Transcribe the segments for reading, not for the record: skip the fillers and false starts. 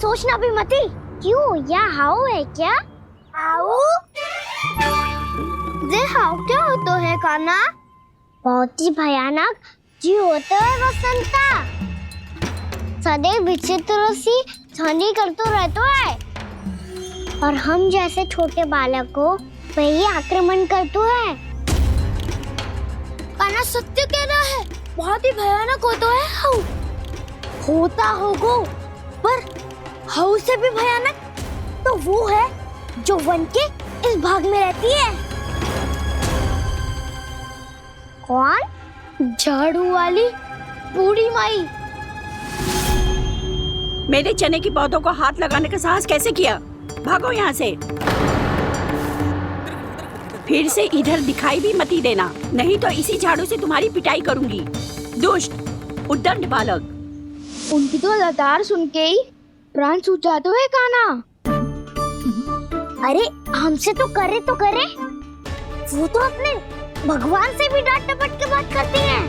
सोचना भी मत ही। क्यों, यह हाउ है क्या? हाउ? ये हाउ क्या होता है काना? बहुत ही भयानक जी होता है वसंता। सदैव विचित्र सी ध्वनि करते रहता है और हम जैसे छोटे बालक को वही आक्रमण करते है। काना सत्य कह रहा है, बहुत ही भयानक होता है हाउ। होता होगा, पर हाउ से भी भयानक तो वो है जो वन के इस भाग में रहती है। कौन? झाड़ू वाली बूढ़ी माई। मेरे चने की पौधों को हाथ लगाने का साहस कैसे किया? भागो यहाँ से। फिर से इधर दिखाई भी मत देना, नहीं तो इसी झाड़ू से तुम्हारी पिटाई करूंगी। दुष्ट, उद्दंड बालक। उनकी तो लतार सुन के ही प्राण छूट जाते हैं काना। अरे हमसे तो करे, वो तो अपने भगवान से भी डांट डपट के बात करती हैं।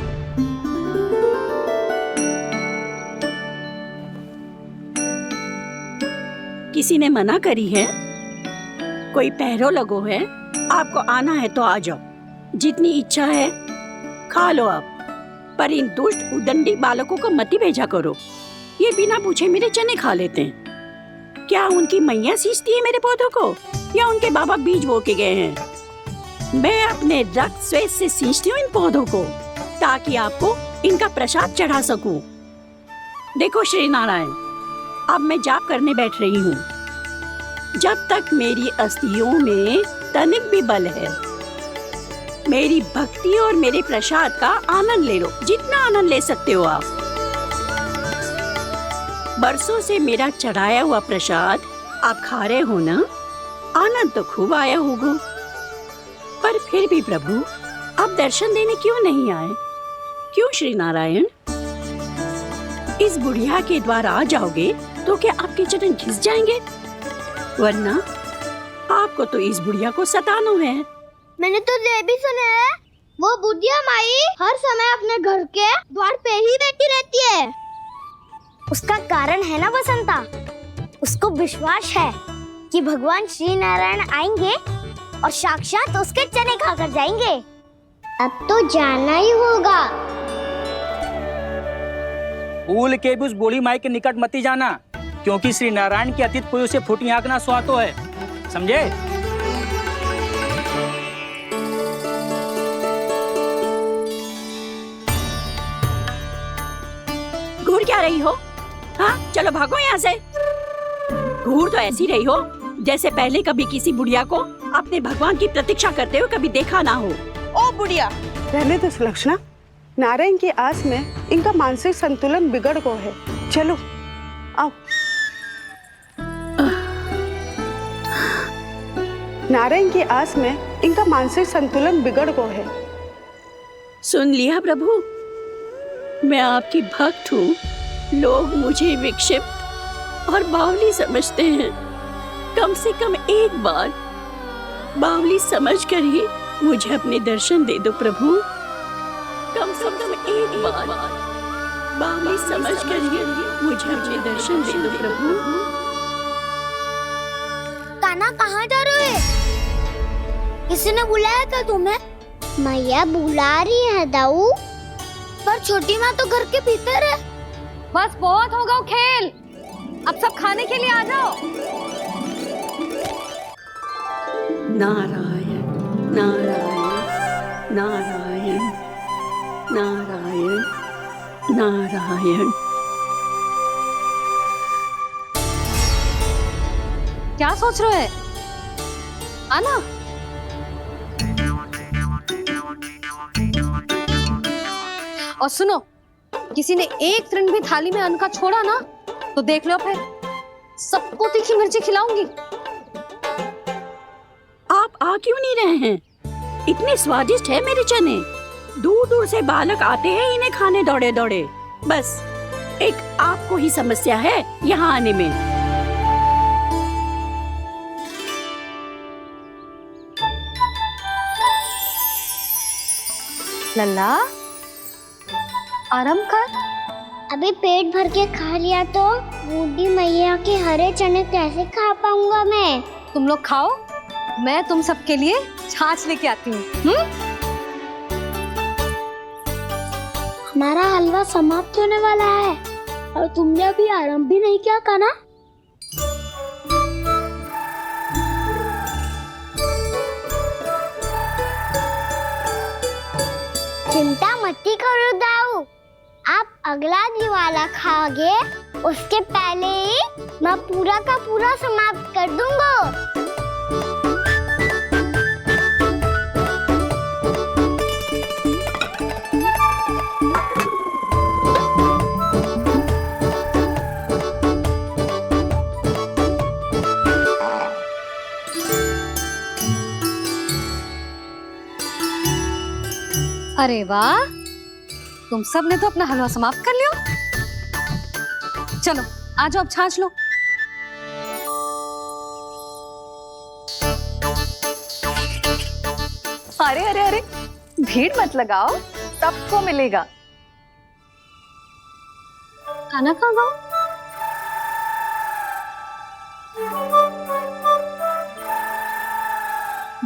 किसी ने मना करी है? कोई पहरो लगो है? आपको आना है तो आ जाओ, जितनी इच्छा है खा लो आप, पर इन दुष्ट उदंडी बालकों को मत ही भेजा करो। ये बिना पूछे मेरे चने खा लेते हैं। क्या उनकी मैया सींचती है मेरे पौधों को, या उनके बाबा बीज बो के गए हैं? मैं अपने रक्त स्वेद से सींचती हूँ इन पौधों को, ताकि आपको इनका प्रसाद चढ़ा सकूं। देखो श्री नारायण, अब मैं जाप करने बैठ रही हूँ। जब तक मेरी अस्थियों में तनिक भी बल है, मेरी भक्ति और मेरे प्रसाद का आनंद ले लो, जितना आनंद ले सकते हो आप। बरसों से मेरा चढ़ाया हुआ प्रसाद आप खा रहे हो ना, आनंद तो खूब आया होगा। पर फिर भी प्रभु, आप दर्शन देने क्यों नहीं आए? क्यों श्री नारायण? इस बुढ़िया के द्वार आ जाओगे तो क्या आपके चरण घिस जाएंगे? वरना आपको तो इस बुढ़िया को सताना है। मैंने तो ये भी सुना है, वो बुढ़िया माई हर समय अपने घर के द्वार पे ही बैठी रहती है। उसका कारण है ना बसंता, उसको विश्वास है कि भगवान श्री नारायण आएंगे और साक्षात उसके चने खाकर जाएंगे। अब तो जाना ही होगा। भूल के भी उस बूढ़ी माई के निकट मत ही जाना, क्योंकि श्री नारायण की अतीत पुरुष से फूटी आंख ना सुहातो है, समझे? घूर क्या रही हो? हाँ, चलो भागो यहाँ से। घूर तो ऐसी रही हो जैसे पहले कभी किसी बुढ़िया को अपने भगवान की प्रतीक्षा करते हुए कभी देखा ना हो। ओ बुढ़िया, रहने दो सुलक्षणा, नारायण की आस में इनका मानसिक संतुलन बिगड़ गया है। चलो आओ। नारायण की आस में इनका मानसिक संतुलन बिगड़ गया है। सुन लिया प्रभु, मैं आपकी भक्त हूँ। लोग मुझे विक्षिप्त और बावली समझते हैं। कम से कम एक बार बावली समझकर ही मुझे अपने दर्शन दे दो प्रभु। कम से कम एक बार बावली समझकर ही मुझे अपने दर्शन दे दो प्रभु। काना कहाँ जा रहे हो? किसी ने बुलाया था तुम्हें? मैया बुला रही है दाऊ, पर छोटी माँ तो घर के भीतर है। बस बहुत होगा खेल, अब सब खाने के लिए आ जाओ। नारायण नारायण नारायण नारायण नारायण। क्या सोच रहे हैं? आना। और सुनो, किसी ने एक तृण भी थाली में अन्न का छोड़ा ना, तो देख लो फिर सबको तीखी मिर्ची खिलाऊंगी। आप आ क्यों नहीं रहे हैं? इतने स्वादिष्ट है मेरे चने। दूर दूर से बालक आते हैं इन्हें खाने दौड़े दौड़े। बस एक आपको ही समस्या है यहाँ आने में। लल्ला, आराम कर। अभी पेट भर के खा लिया तो बूढ़ी मैया के हरे चने कैसे खा पाऊंगा मैं? तुम लोग खाओ, मैं तुम सबके लिए छाछ लेके आती हूँ। हमारा हलवा समाप्त होने वाला है और तुमने अभी आराम भी नहीं किया कान्हा। चिंता मत करो दाऊ, आप अगला दिवाला खाओगे उसके पहले ही मैं पूरा का पूरा समाप्त कर दूंगा। अरे वाह, तुम सब ने तो अपना हलवा समाप्त कर लिया। चलो आ जाओ, अब छाछ लो। अरे अरे अरे, भीड़ मत लगाओ, सबको मिलेगा। खाना खा गो।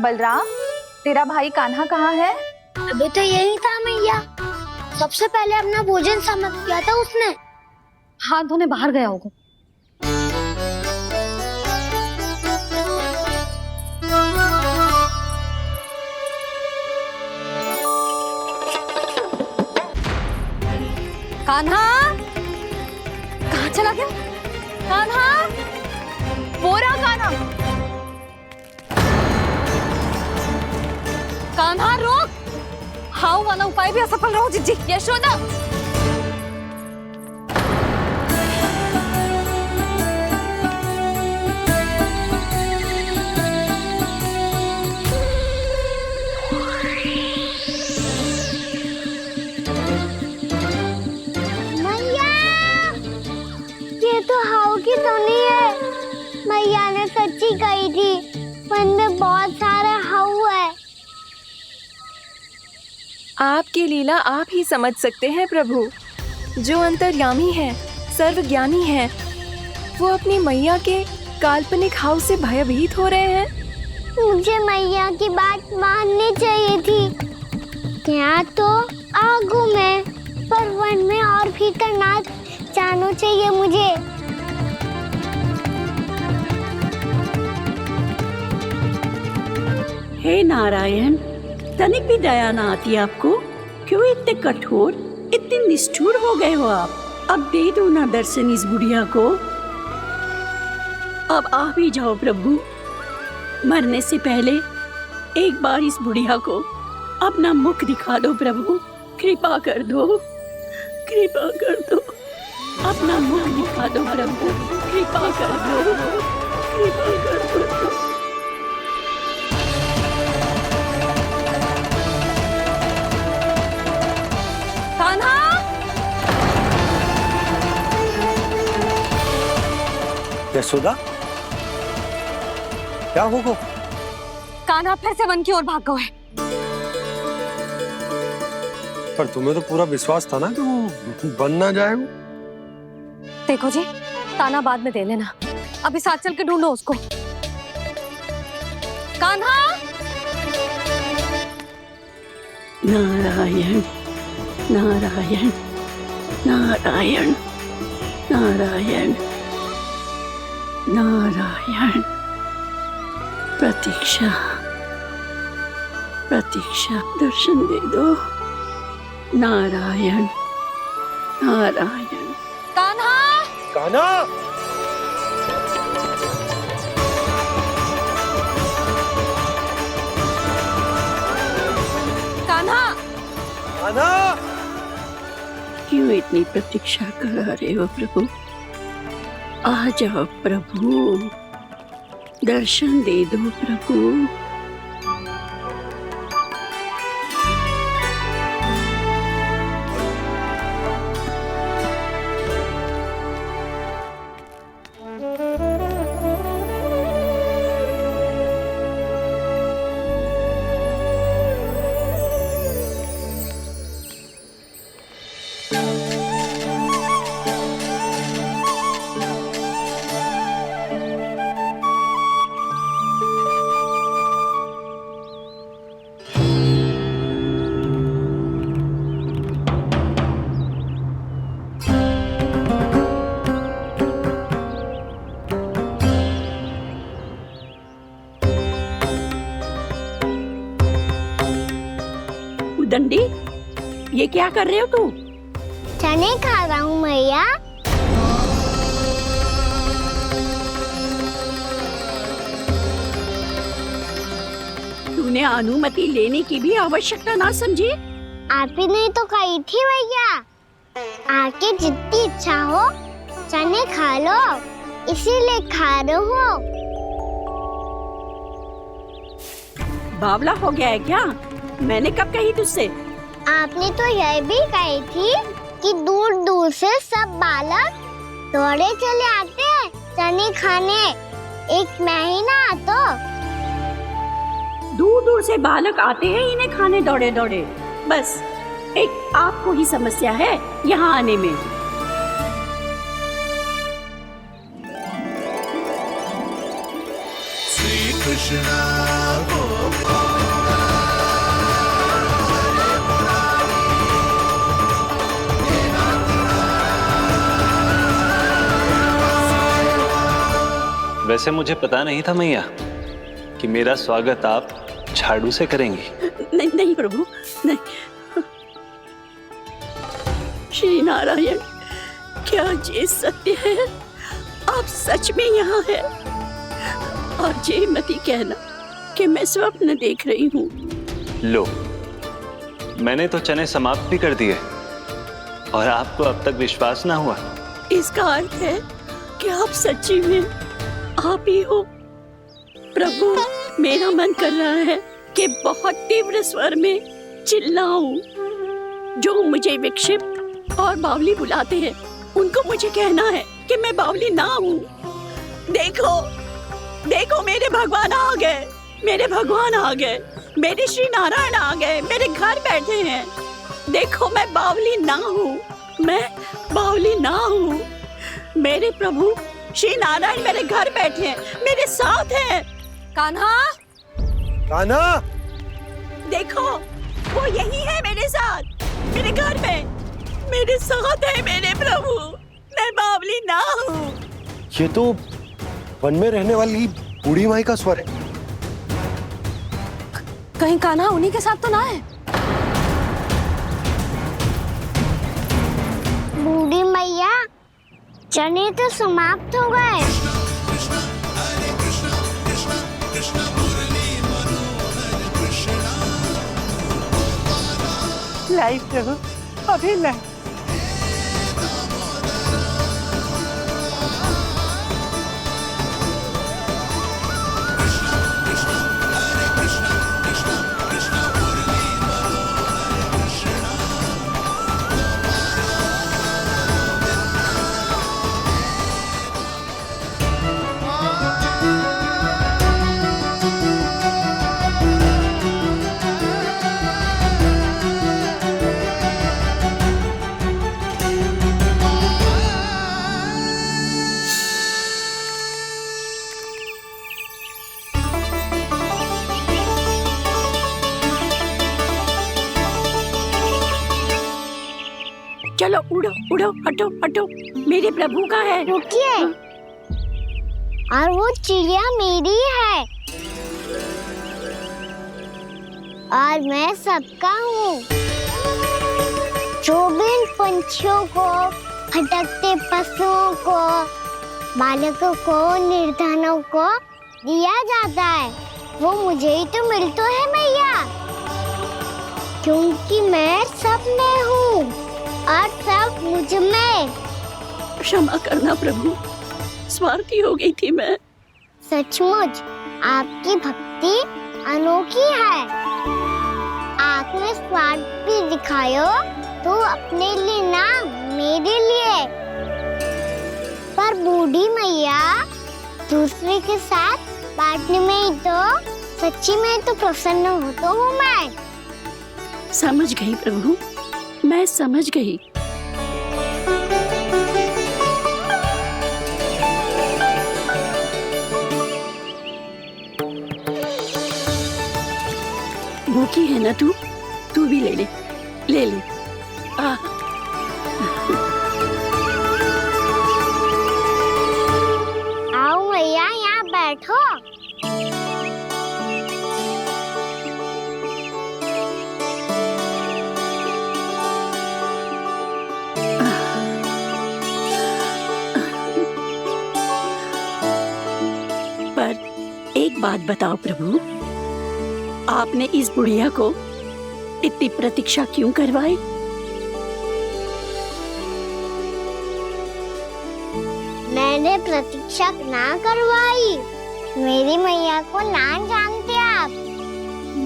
बलराम, तेरा भाई कान्हा कहाँ है? अभी तो यही था मैया, सबसे पहले अपना भोजन समाप्त किया था उसने। हाथ धोने बाहर गया होगा। कान्हा कहाँ चला गया? कान्हा, बोरा कान्हा। कान्हा रोक, हाउ वाला उपाय भी असफल रहो जिज्जी। यशोदा, मैया, ये तो हाउ की धुनी है। मैया ने सच्ची कही थी, मन में बहुत सारे हाउ है। आपकी लीला आप ही समझ सकते हैं प्रभु। जो अंतर्यामी है, सर्वज्ञानी है, वो अपनी मैया के काल्पनिक हाव से भयभीत हो रहे हैं। मुझे मैया की बात माननी चाहिए थी। यहाँ तो आगू में, पर वन में और भीतर ना जाना चाहिए मुझे। हे नारायण, तनिक भी दया ना आती आपको? क्यों इतने कठोर, इतने निष्ठुर हो गए हो आप? अब दे दो ना दर्शन इस बुढ़िया को। अब आ भी जाओ प्रभु, मरने से पहले एक बार इस बुढ़िया को अपना मुख दिखा दो प्रभु। कृपा कर दो, कृपा कर दो, अपना मुख दिखा दो प्रभु। कृपा कर दो, कृपा कर दो। कान्हा, यशोदा, क्या हो? कान्हा फिर से वन की ओर भाग गए। पर तुम्हें तो पूरा विश्वास था ना कि वो बन ना जाए। देखो जी, ताना बाद में दे लेना, अभी साथ चल के ढूंढो उसको। कान्हा, नारायण नारायण नारायण नारायण नारायण। प्रतीक्षा प्रतीक्षा, दर्शन दे दो। नारायण नारायण। कान्हा, कान्हा, कान्हा, कान्हा। क्यों इतनी प्रतीक्षा करा रहे हो प्रभु? आ जाओ प्रभु, दर्शन दे दो प्रभु। उदंडी, ये क्या कर रहे हो तू? चने खा रहा हूँ मैया। तूने अनुमति लेने की भी आवश्यकता ना समझी? आप ही ने तो कही थी मैया, आके जितनी इच्छा हो चने खा लो, इसीलिए खा रहे हो। बावला हो गया है क्या? मैंने कब कही तुझसे? आपने तो यह भी कही थी कि दूर दूर से सब बालक दौड़े चले आते हैं चने खाने, एक महीना तो दूर दूर से बालक आते हैं इन्हें खाने दौड़े दौड़े। बस एक आपको ही समस्या है यहाँ आने में। वैसे मुझे पता नहीं था मैया कि मेरा स्वागत आप झाड़ू से करेंगी। नहीं नहीं प्रभु, नहीं। श्री नारायण, क्या ये सत्य है? आप सच में यहाँ हैं? और ये मत कहना कि मैं स्वप्न देख रही हूँ। लो, मैंने तो चने समाप्त भी कर दिए और आपको अब तक विश्वास ना हुआ। इसका अर्थ है कि आप सच्ची में आप ही हो। प्रभु, मेरा मन कर रहा है कि बहुत तीव्र स्वर में चिल्लाऊं। जो मुझे विक्षिप्त और बावली बुलाते हैं उनको मुझे कहना है कि मैं बावली ना हूँ। देखो देखो, मेरे भगवान आ गए, मेरे भगवान आ गए, मेरे श्री नारायण आ गए, मेरे घर बैठे हैं। देखो, मैं बावली ना हूँ, मैं बावली ना हूँ। मेरे प्रभु श्री नारायण मेरे घर बैठे हैं, मेरे साथ हैं। कान्हा, कान्हा, देखो वो यही है मेरे साथ, मेरे घर में मेरे साथ है मेरे प्रभु। मैं बावली ना हूँ। ये तो वन में रहने वाली बूढ़ी माई का स्वर है। कहीं कान्हा उन्हीं के साथ तो ना है? बूढ़ी मैया, चने तो समाप्त हो गए। लाइव प्रभु, अभी लाइव। चलो उड़ो उड़ो, हटो हटो, मेरे प्रभु का है। रुकिए, और वो चिड़िया मेरी है और मैं सबका हूँ। जो भी इन पंछियों को, भटकते पशुओं को, बालकों को, निर्धनों को दिया जाता है, वो मुझे ही तो मिलता है मैया, क्योंकि मैं सब में हूँ और सब मुझ में। क्षमा करना प्रभु, स्वार्थी हो गई थी मैं। सचमुच आपकी भक्ति अनोखी है। आपने स्वार्थ भी दिखायो तो अपने लिए ना, मेरे लिए। पर बूढ़ी मैया, दूसरे के साथ बांटने में ही तो सच्ची में तो प्रसन्न होता हूँ मैं। समझ गई प्रभु, मैं समझ गई। भूखी है ना तू? तू भी ले ले, ले ले। आओ मैया, यहाँ बैठो। बात बताओ प्रभु, आपने इस बुढ़िया को इतनी प्रतीक्षा क्यों करवाई? मैंने प्रतीक्षा ना करवाई। मेरी मैया को ना जानते आप,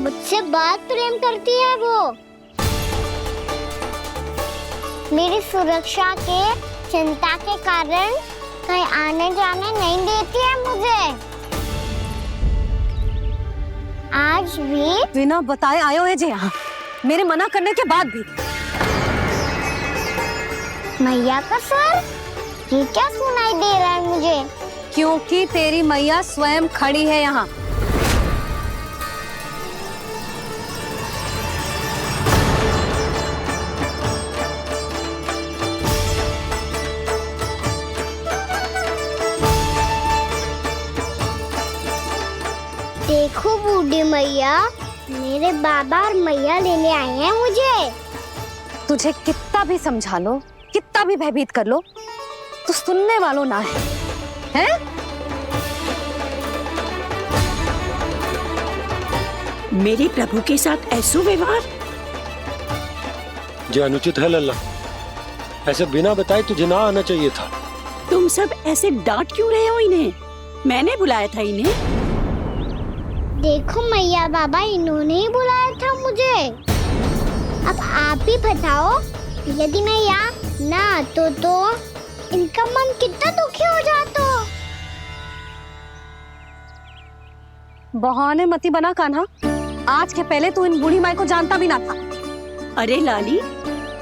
मुझसे बहुत प्रेम करती है वो। मेरी सुरक्षा के चिंता के कारण कहीं आने जाने नहीं देती है मुझे। आज भी बिना बताए आयो है जे यहाँ, मेरे मना करने के बाद भी। मैया का स्वर, ये क्या सुनाई दे रहा है मुझे? क्योंकि तेरी मैया स्वयं खड़ी है यहाँ। देखो बूढ़ी मैया, मेरे बाबा और मैया लेने आए हैं मुझे। तुझे कितना भी समझा लो, कितना भी भयभीत कर लो, तो सुनने वालों ना है, हैं? मेरे प्रभु के साथ ऐसा व्यवहार? ये अनुचित है लल्ला। ऐसे बिना बताए तुझे ना आना चाहिए था। तुम सब ऐसे डांट क्यों रहे हो इन्हें? मैंने बुलाया था इन्हें। देखो मैया बाबा, इन्होंने ही बुलाया था मुझे। अब आप ही बताओ, यदि मैं यहाँ ना आतो तो इनका मन कितना दुखी हो जाता। बहाने मती बना कान्हा, आज के पहले तू इन बूढ़ी माई को जानता भी ना था। अरे लाली,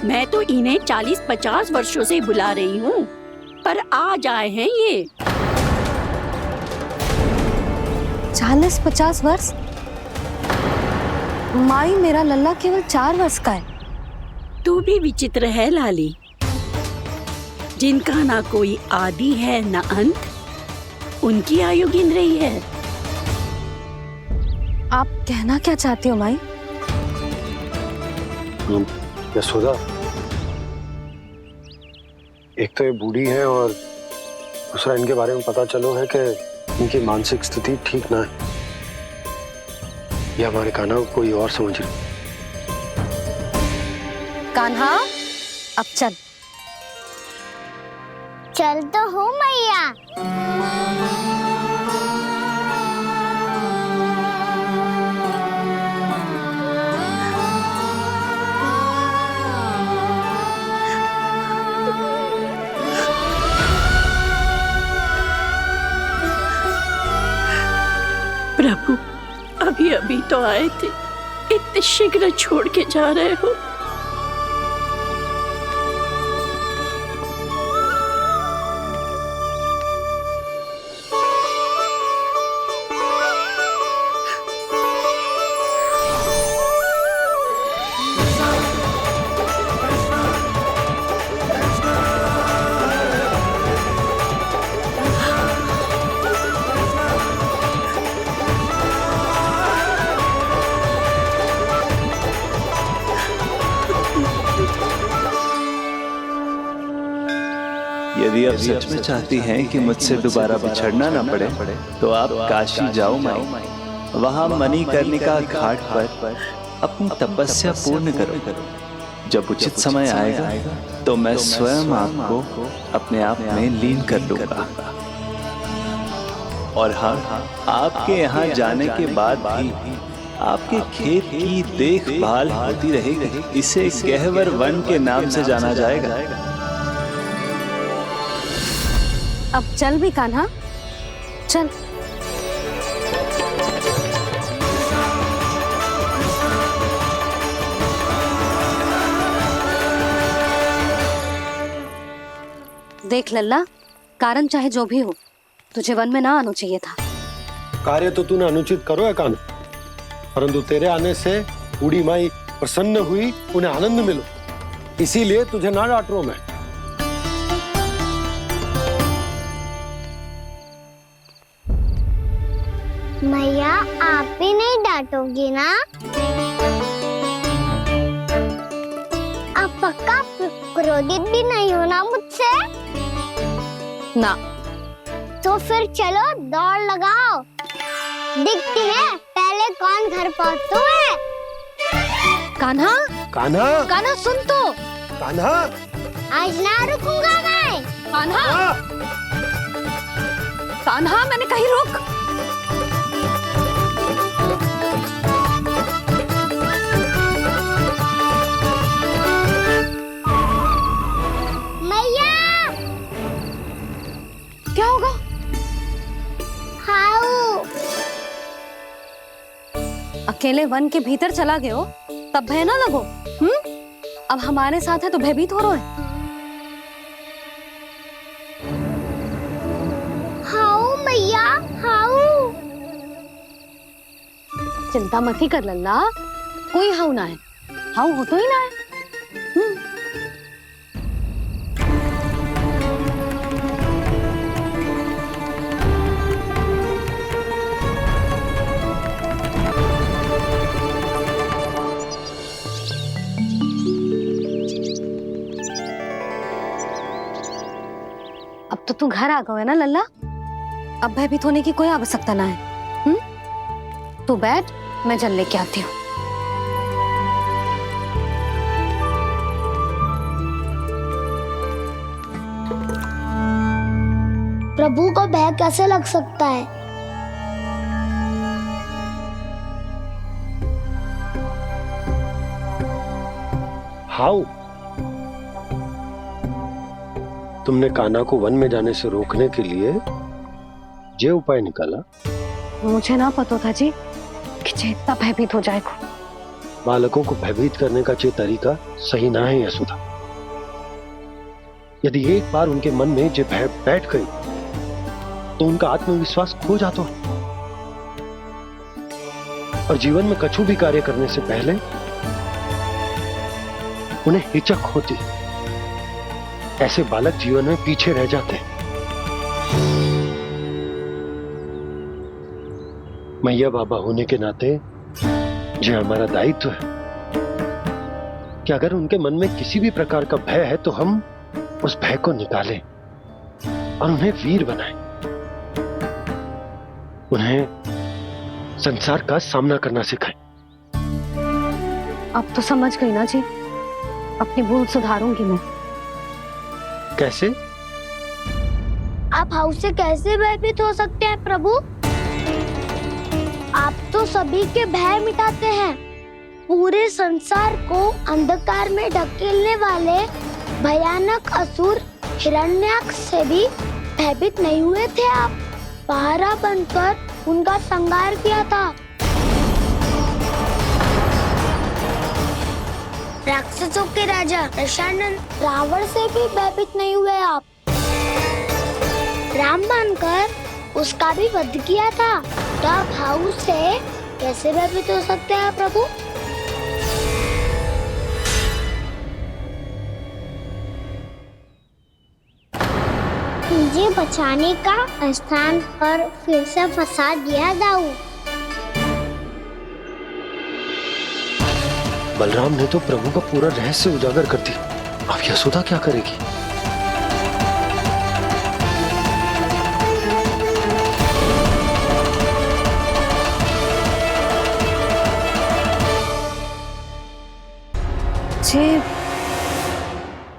मैं तो इन्हें 40-50 वर्षों से बुला रही हूँ, पर आज आए हैं ये। 40-50 वर्ष? माई, मेरा लल्ला केवल 4 वर्ष का है। तू भी विचित्र है लाली, जिनका ना कोई आदि है ना अंत, उनकी आयु गिन रही है। आप कहना क्या चाहती हो माई? यशोदा, एक तो ये बूढ़ी है और दूसरा इनके बारे में पता चलो है कि इनकी मानसिक स्थिति ठीक ना है। ये हमारे कान्हा को कोई और समझ रही। कान्हा, अब चल। चल तो हूँ मैया। प्रभु, अभी अभी तो आए थे, इतने शीघ्र छोड़ के जा रहे हो? यदि आप सच में चाहती हैं कि मुझसे दोबारा बिछड़ना ना पड़े, तो आप काशी जाओ माई। वहां मणिकर्णिका घाट पर अपनी तपस्या पूर्ण करो। जब उचित समय आएगा तो मैं स्वयं आपको अपने आप में लीन कर लूंगा। और हाँ, आपके यहाँ जाने के बाद भी आपके खेत की देखभाल होती रहेगी। इसे गहवर वन के नाम से जाना जाएगा। अब चल भी कान्हा, चल। देख लल्ला, कारण चाहे जो भी हो, तुझे वन में ना आना चाहिए था। कार्य तो तूने अनुचित करो है कान्हा, परंतु तेरे आने से बूढ़ी माई प्रसन्न हुई, उन्हें आनंद मिलो, इसीलिए तुझे ना डांट रहा हूं मैं। मैया, आप भी नहीं डांटोगी ना? आप पक्का क्रोधित भी नहीं हो ना मुझसे? ना। तो फिर चलो दौड़ लगाओ। दिखती है पहले कौन घर पहुँचता है। कान्हा, कान्हा, कान्हा सुन तो। कान्हा, आज ना रुकूंगा मैं। कान्हा, कान्हा मैंने कही रुक। मैया, क्या होगा? हाउ अकेले वन के भीतर चला गए हो तब भय ना लगो। अब हमारे साथ है तो भयभीत हो रहे हैं। हाउ मैया, हाउ। चिंता मत ही कर लल्ला, कोई हाउ ना है। हाउ हो तो ही ना है। अब तो तू घर आ गया है ना लल्ला, अब भयभीत होने की कोई आवश्यकता ना है। तू बैठ, मैं जल लेके आती हूँ। प्रभु को भय कैसे लग सकता है? हाउ? तुमने कान्हा को वन में जाने से रोकने के लिए ये उपाय निकाला? मुझे ना पता था जी कि इतना भयभीत हो जाएगा। बालकों को भयभीत करने का ये तरीका सही ना है यशोदा। यदि एक बार उनके मन में ये भय बैठ गई तो उनका आत्मविश्वास खो जाता है और जीवन में कछु भी कार्य करने से पहले उन्हें हिचक होती। ऐसे बालक जीवन में पीछे रह जाते हैं। मैया बाबा होने के नाते ये हमारा दायित्व है कि अगर उनके मन में किसी भी प्रकार का भय है तो हम उस भय को निकालें और उन्हें वीर बनाएं, उन्हें संसार का सामना करना सिखाएं। अब तो समझ गई ना जी, अपनी भूल सुधारूंगी मैं। कैसे? आप हाउ से कैसे भयभीत हो सकते हैं प्रभु? आप तो सभी के भय मिटाते हैं। पूरे संसार को अंधकार में ढकेलने वाले भयानक असुर हिरण्याक्ष से भी भयभीत नहीं हुए थे आप। पहरा बनकर उनका संहार किया था। राक्षसों के राजा दशानन रावण से भी भयभीत नहीं हुए आप। राम बनकर उसका भी वध किया था। तो आप हाउ से कैसे भयभीत हो सकते हैं प्रभु? मुझे बचाने का स्थान पर फिर से फंसा दिया दाऊ। बलराम ने तो प्रभु का पूरा रहस्य उजागर कर दी। अब यशोदा क्या करेगी?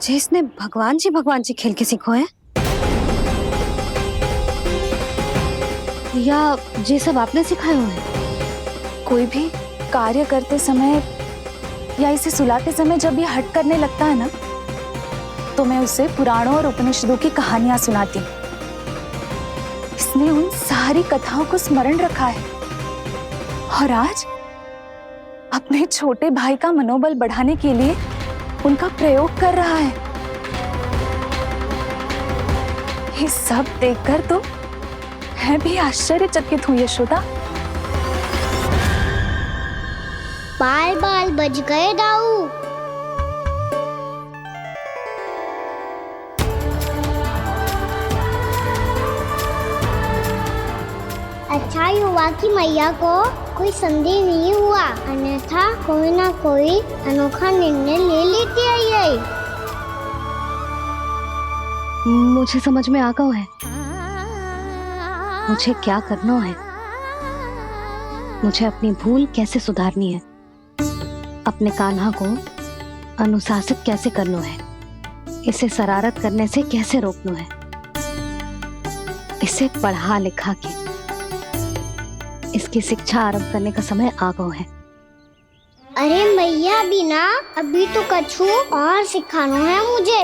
जे इसने भगवान जी खेल के सीखो है या जे सब आपने सिखाए हुए हैं? कोई भी कार्य करते समय या इसे सुलाते समय जब ये हट करने लगता है ना, तो मैं उसे पुराणों और उपनिषदों की कहानियां सुनाती हूँ। इसने उन सारी कथाओं को स्मरण रखा है और आज अपने छोटे भाई का मनोबल बढ़ाने के लिए उनका प्रयोग कर रहा है। ये सब देखकर तो मैं भी आश्चर्यचकित हूँ यशोदा। बाल बाल बज गए दाऊ। अच्छा ही हुआ कि मैया को कोई संदेह नहीं हुआ, अन्यथा कोई ना कोई अनोखा निर्णय ले लेती है ये। मुझे समझ में आ गया है मुझे क्या करना है। मुझे अपनी भूल कैसे सुधारनी है, अपने कान्हा को अनुशासित कैसे करना है, इसे शरारत करने से कैसे रोकना है, इसे पढ़ा लिखा के इसकी शिक्षा आरंभ करने का समय आ गया है। अरे मैया बिना, अभी तो कछु और सिखाना है मुझे।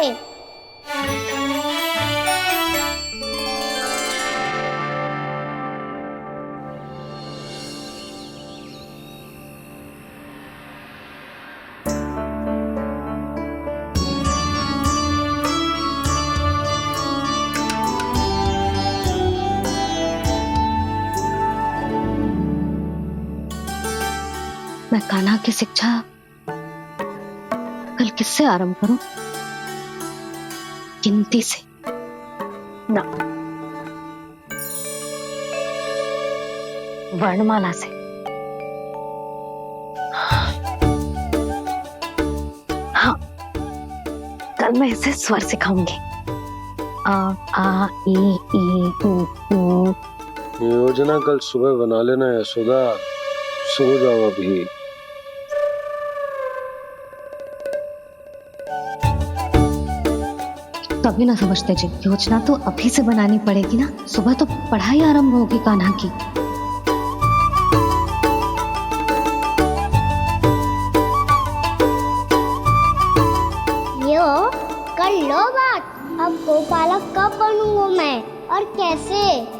मैं कान्हा की शिक्षा कल किससे आरंभ करूं? गिनती से ना, वर्णमाला से। हाँ, कल मैं इसे स्वर सिखाऊंगी। आ आ ई ई उ ऊ। योजना कल सुबह बना लेना यशोदा, सो जाओ अभी। तभी ना समझते जी, योजना तो अभी से बनानी पड़ेगी ना, सुबह तो पढ़ाई आरंभ होगी कान्हा की। यो कर लो बात, अब गोपालक कब बनूंगा मैं और कैसे?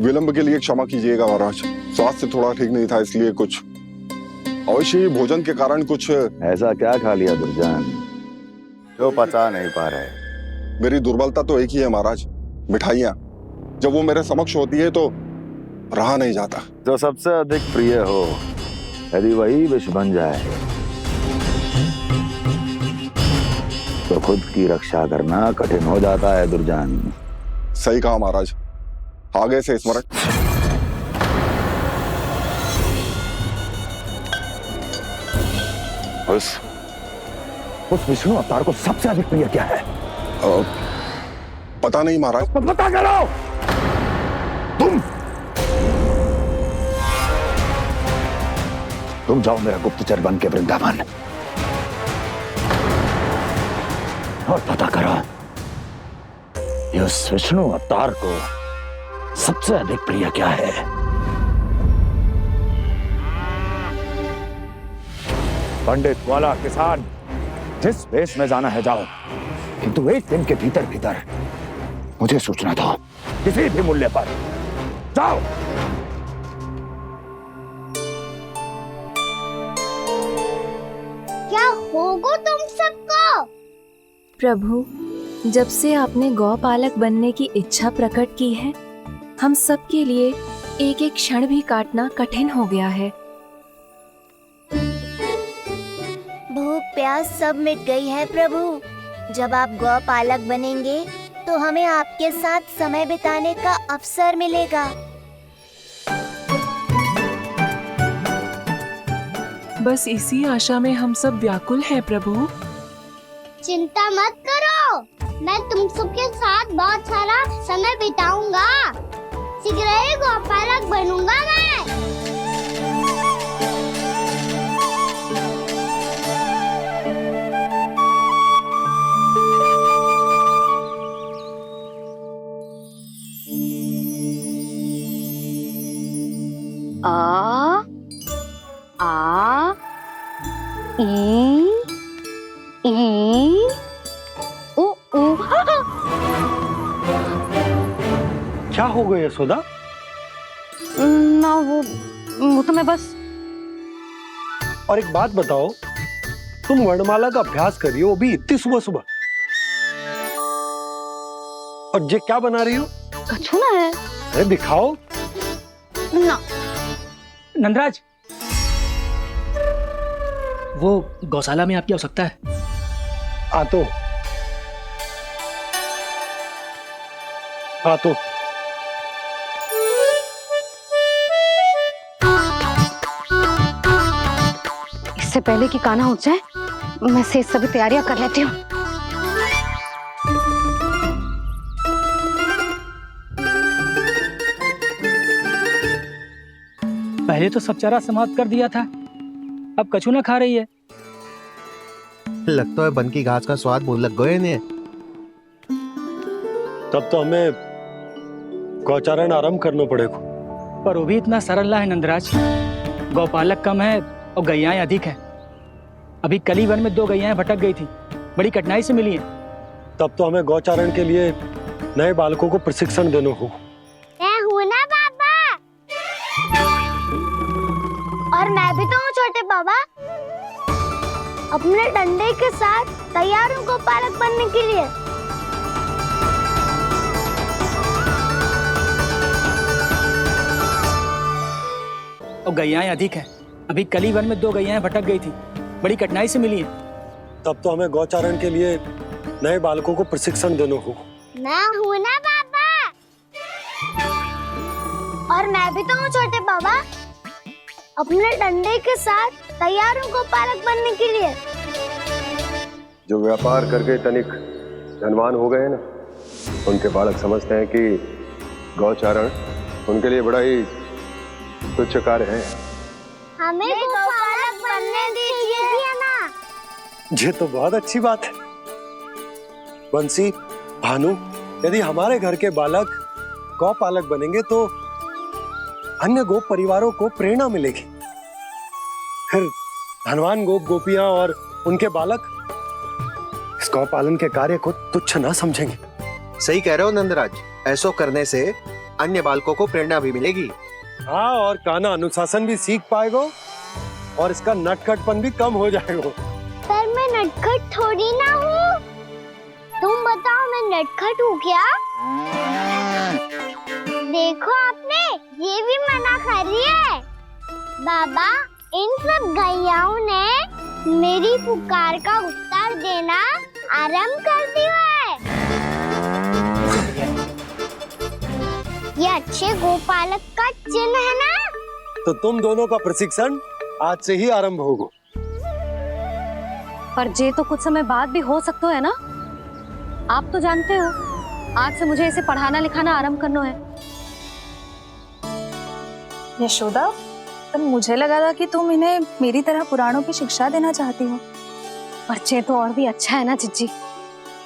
विलंब के लिए क्षमा कीजिएगा महाराज, स्वास्थ्य थोड़ा ठीक नहीं था, इसलिए कुछ अवश्य ही भोजन के कारण कुछ। ऐसा क्या खा लिया दुर्जन जो पचा नहीं पा रहे? मेरी दुर्बलता तो एक ही है महाराज, मिठाइयाँ। जब वो मेरे समक्ष होती है तो रहा नहीं जाता। जो सबसे अधिक प्रिय हो, यदि वही विष बन जाए तो खुद की रक्षा करना कठिन हो जाता है दुर्जन। सही कहा महाराज, आगे से स्मरण। उस विष्णु अवतार को सबसे अधिक प्रिय क्या है? पता नहीं महाराज। पता करो। तुम जाओ मेरा गुप्तचर बन के वृंदावन और पता करो उस विष्णु अवतार को सबसे अधिक प्रिय क्या है। पंडित वाला किसान जिस वेश में जाना है जाओ, किंतु एक दिन के भीतर भीतर मुझे सूचना दो, किसी भी मूल्य पर जाओ। क्या होगा तुम सबको? प्रभु, जब से आपने गौपालक बनने की इच्छा प्रकट की है, हम सब के लिए एक एक क्षण भी काटना कठिन हो गया है। भूख प्यास सब मिट गई है प्रभु। जब आप गौपालक बनेंगे तो हमें आपके साथ समय बिताने का अवसर मिलेगा। बस इसी आशा में हम सब व्याकुल हैं प्रभु। चिंता मत करो, मैं तुम सबके साथ बहुत सारा समय बिताऊंगा। शीघ्र ही गोपालक बनूंगा मैं। आ आ ई ई ओ ओ हो गया यशोदा? ना वो तो मैं बस। और एक बात बताओ, तुम वर्णमाला का अभ्यास कर रही हो, वो भी इतनी सुबह सुबह, और ये क्या बना रही हो? कछुआ है। अरे दिखाओ ना। नंदराज, वो गौशाला में आपकी आवश्यकता है। आ तो इससे पहले कि कान्हा उठ जाए, मैं से सभी तैयारियां कर लेती हूँ। पहले तो सब चारा समाप्त कर दिया था, अब कछू ना खा रही है। लगता है बन की घास का स्वाद भूल लग गए इन्हें। तब तो हमें गौचारण आरंभ करना पड़ेगा। पर वो भी इतना सरल ना है नंदराज। गौपालक कम है और गैयाएं अधिक है। अभी कल ही वन में 2 गैयाएं भटक गई थी, बड़ी कठिनाई से मिली हैं। तब तो हमें गौचारण के लिए नए बालकों को प्रशिक्षण देना हो। मैं हूँ ना बाबा, और मैं भी तो हूँ छोटे बाबा। अपने डंडे के साथ तैयार हूँ गौपालक बनने के लिए। और गैयाएं अधिक है। अभी कल ही वन में 2 गैयाएं भटक गई थी, बड़ी कठिनाई से मिली हैं। तब तो हमें गौचारण के लिए नए बालकों को प्रशिक्षण देना हो। मैं हूँ ना बाबा, और मैं भी तो हूँ छोटे बाबा। अपने डंडे के साथ तैयार हूँ गौपालक बनने के लिए। जो व्यापार करके तनिक धनवान हो गए ना, उनके बालक समझते हैं कि गौचारण उनके लिए बड़ा ही तुच्छ कार्य है। हमें गौपालक बनने दीजिए ना। ये तो बहुत अच्छी बात है। बंसी, भानु, यदि हमारे घर के बालक गौपालक बनेंगे तो अन्य गोप परिवारों को प्रेरणा मिलेगी। फिर धनवान गोप गोपियां और उनके बालक इस गौपालन के कार्य को तुच्छ ना समझेंगे। सही कह रहे हो नंदराज, ऐसा करने से अन्य बालकों को प्रेरणा भी मिलेगी। हाँ, और कान्हा अनुशासन भी सीख पाएगा और इसका नटखटपन भी कम हो जाएगा। पर मैं नटखट थोड़ी ना हूँ। तुम बताओ, मैं नटखट हूँ क्या? देखो आपने ये भी मना कर रही है। बाबा, इन सब गैयाओं ने मेरी पुकार का उत्तर देना आरंभ कर दिया है। ये अच्छे गोपालक का चिन्ह है ना? तो तुम दोनों का प्रशिक्षण आज से ही आरंभ होगा। पर जे तो कुछ समय बाद भी हो सकता है ना। आप तो जानते हो, आज से मुझे इसे पढ़ाना लिखाना आरंभ करना है। यशोदा, तब मुझे लगा था कि तुम इन्हें मेरी तरह पुराणों की शिक्षा देना चाहती हो। पर जे तो और भी अच्छा है ना जिज्जी।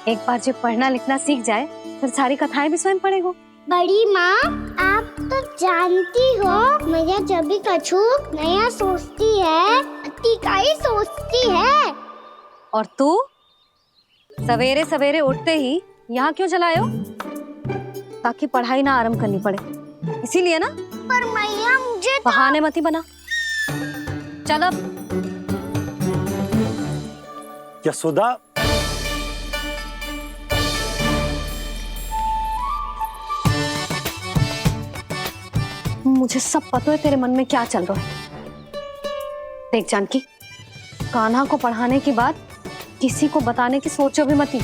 एक बार जब पढ़ना लिखना सीख जाए, फिर सारी कथाएं भी स्वयं पढ़ेगा। बड़ी माँ, आप तो जानती हो, मैया जब भी कछु नया सोचती है, अतिका ही सोचती है। और तू सवेरे सवेरे उठते ही यहाँ क्यों चलाए हो? ताकि पढ़ाई ना आरंभ करनी पड़े, इसीलिए ना। पर मैया मुझे बहाने मत ही बना। चल अब। यशोदा, मुझे सब पता है तेरे मन में क्या चल रहा है। देख जानकी, कान्हा को पढ़ाने के बाद किसी को बताने की सोचो भी मत ही।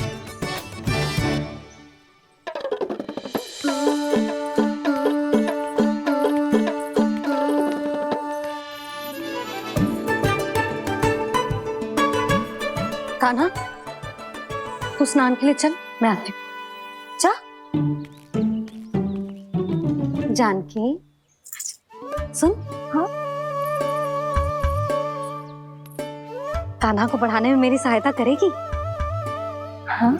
कान्हा, तू स्नान के लिए चल, मैं आती हूँ। जा। जानकी, सुन। हाँ? कान्हा को पढ़ाने में मेरी सहायता करेगी? हाँ?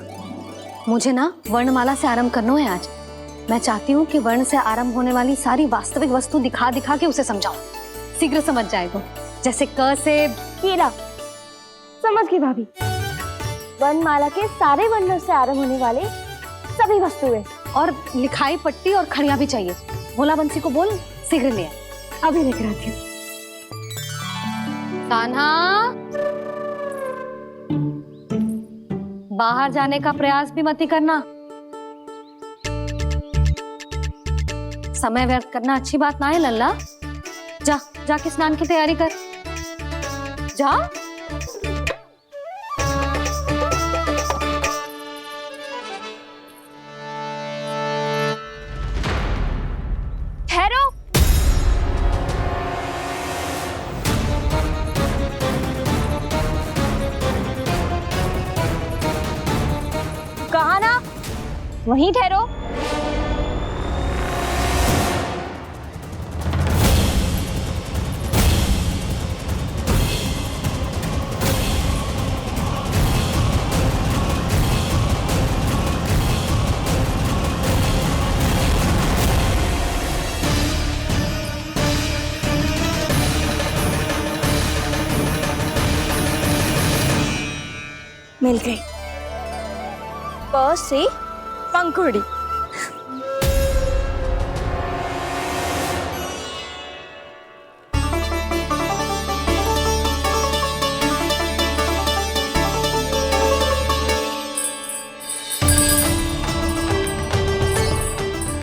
मुझे ना वर्णमाला से आरंभ करना है आज। मैं चाहती हूँ कि वर्ण से आरंभ होने वाली सारी वास्तविक वस्तु दिखा दिखा के उसे समझाऊं। शीघ्र समझ जाएगा। जैसे क से कीड़ा। समझ गई भाभी। वर्णमाला के सारे वर्णों से आरंभ होने वाले सभी वस्तुएं। और लिखाई पट्टी और खड़िया भी चाहिए। भोला बंसी को बोल शीघ्र ले आए। अभी लेकर आती हूँ। कान्हा, बाहर जाने का प्रयास भी मत ही करना। समय व्यर्थ करना अच्छी बात ना है लल्ला। जा जाके स्नान की तैयारी कर। जा। ठहरो। कहा ना, वहीं ठहरो। मिल गई। प से पंखुड़ी।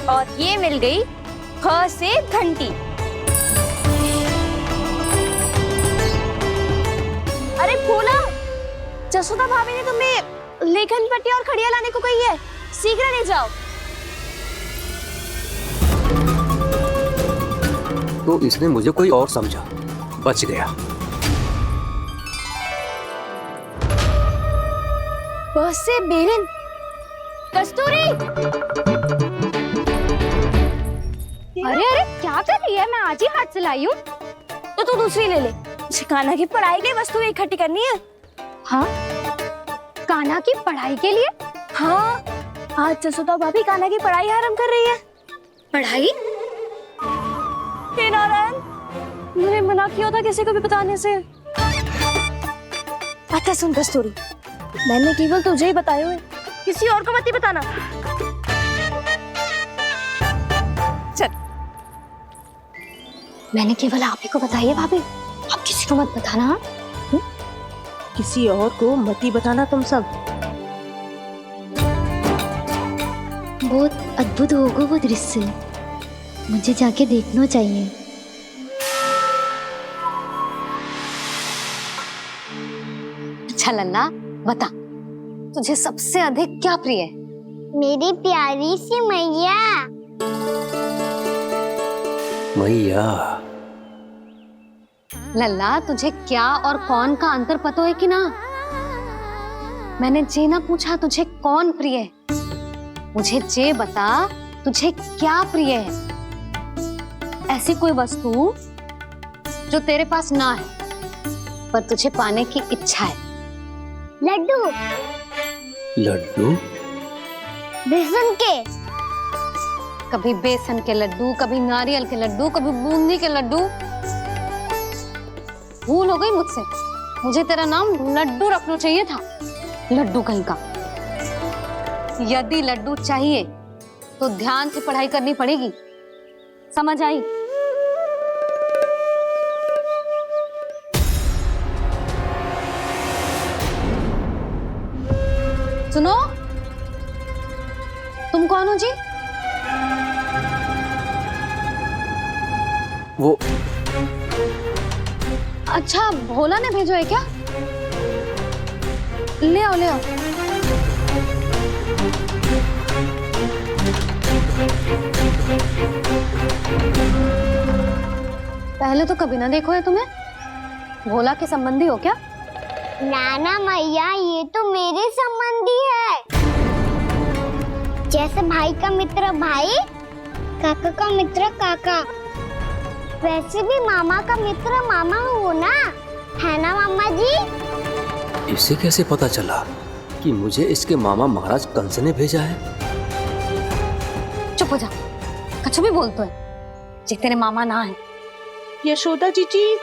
और ये मिल गई ख से घंटी। अरे भोला, जसोदा भाभी ने तुम्हें लेखन पट्टी और खड़िया लाने को कही है, शीघ्र ले जाओ। तो इसने मुझे कोई और समझा, बच गया। बस से बेरन। कस्तूरी, अरे अरे क्या कर रही है? मैं आज ही हाथ से लाई हूँ। तो तू दूसरी ले ले। कान्हा की पढ़ाई की वस्तु इकट्ठी करनी है। हाँ, कान्हा की पढ़ाई के लिए? हाँ, आज जसोदा भाभी कान्हा की पढ़ाई आरंभ कर रही है। पढ़ाई? हे नारायण, मैंने मना किया था किसी को भी बताने से। अच्छा सुन कस्तूरी, मैंने केवल तुझे ही बताए हुए, किसी और को मत ही बताना। चल। मैंने केवल आप ही को बताई है भाभी, आप किसी को मत बताना। किसी और को मत ही बताना तुम सब। बहुत अद्भुत होगा वो दृश्य, मुझे जाके देखना चाहिए। अच्छा लल्ला, बता तुझे सबसे अधिक क्या प्रिय है? मेरी प्यारी सी मैया। मैया। लल्ला, तुझे क्या और कौन का अंतर पता है कि ना? मैंने जे ना पूछा तुझे कौन प्रिय है, मुझे जे बता तुझे क्या प्रिय है। ऐसी कोई वस्तु जो तेरे पास ना है पर तुझे पाने की इच्छा है। लड्डू। लड्डू? बेसन के। कभी बेसन के लड्डू, कभी नारियल के लड्डू, कभी बूंदी के लड्डू। भूल हो गई मुझसे, मुझे तेरा नाम लड्डू रखना चाहिए था। लड्डू कहीं का। यदि लड्डू चाहिए तो ध्यान से पढ़ाई करनी पड़ेगी, समझ आई? सुनो, तुम कौन हो जी? वो अच्छा, भोला ने भेजो है क्या? ले आओ, ले आओ। पहले तो कभी ना देखो है तुम्हें। भोला के संबंधी हो क्या? नाना मैया, ये तो मेरे संबंधी है। जैसे भाई का मित्र भाई, काका का मित्र काका, वैसे भी मामा का मित्र मामा हो ना, है ना मामा जी? इसे कैसे पता चला कि मुझे इसके मामा महाराज कंस ने भेजा है? चुप हो जा, कछु भी बोलते है, जे तेरे मामा ना है। यशोदा जीजी,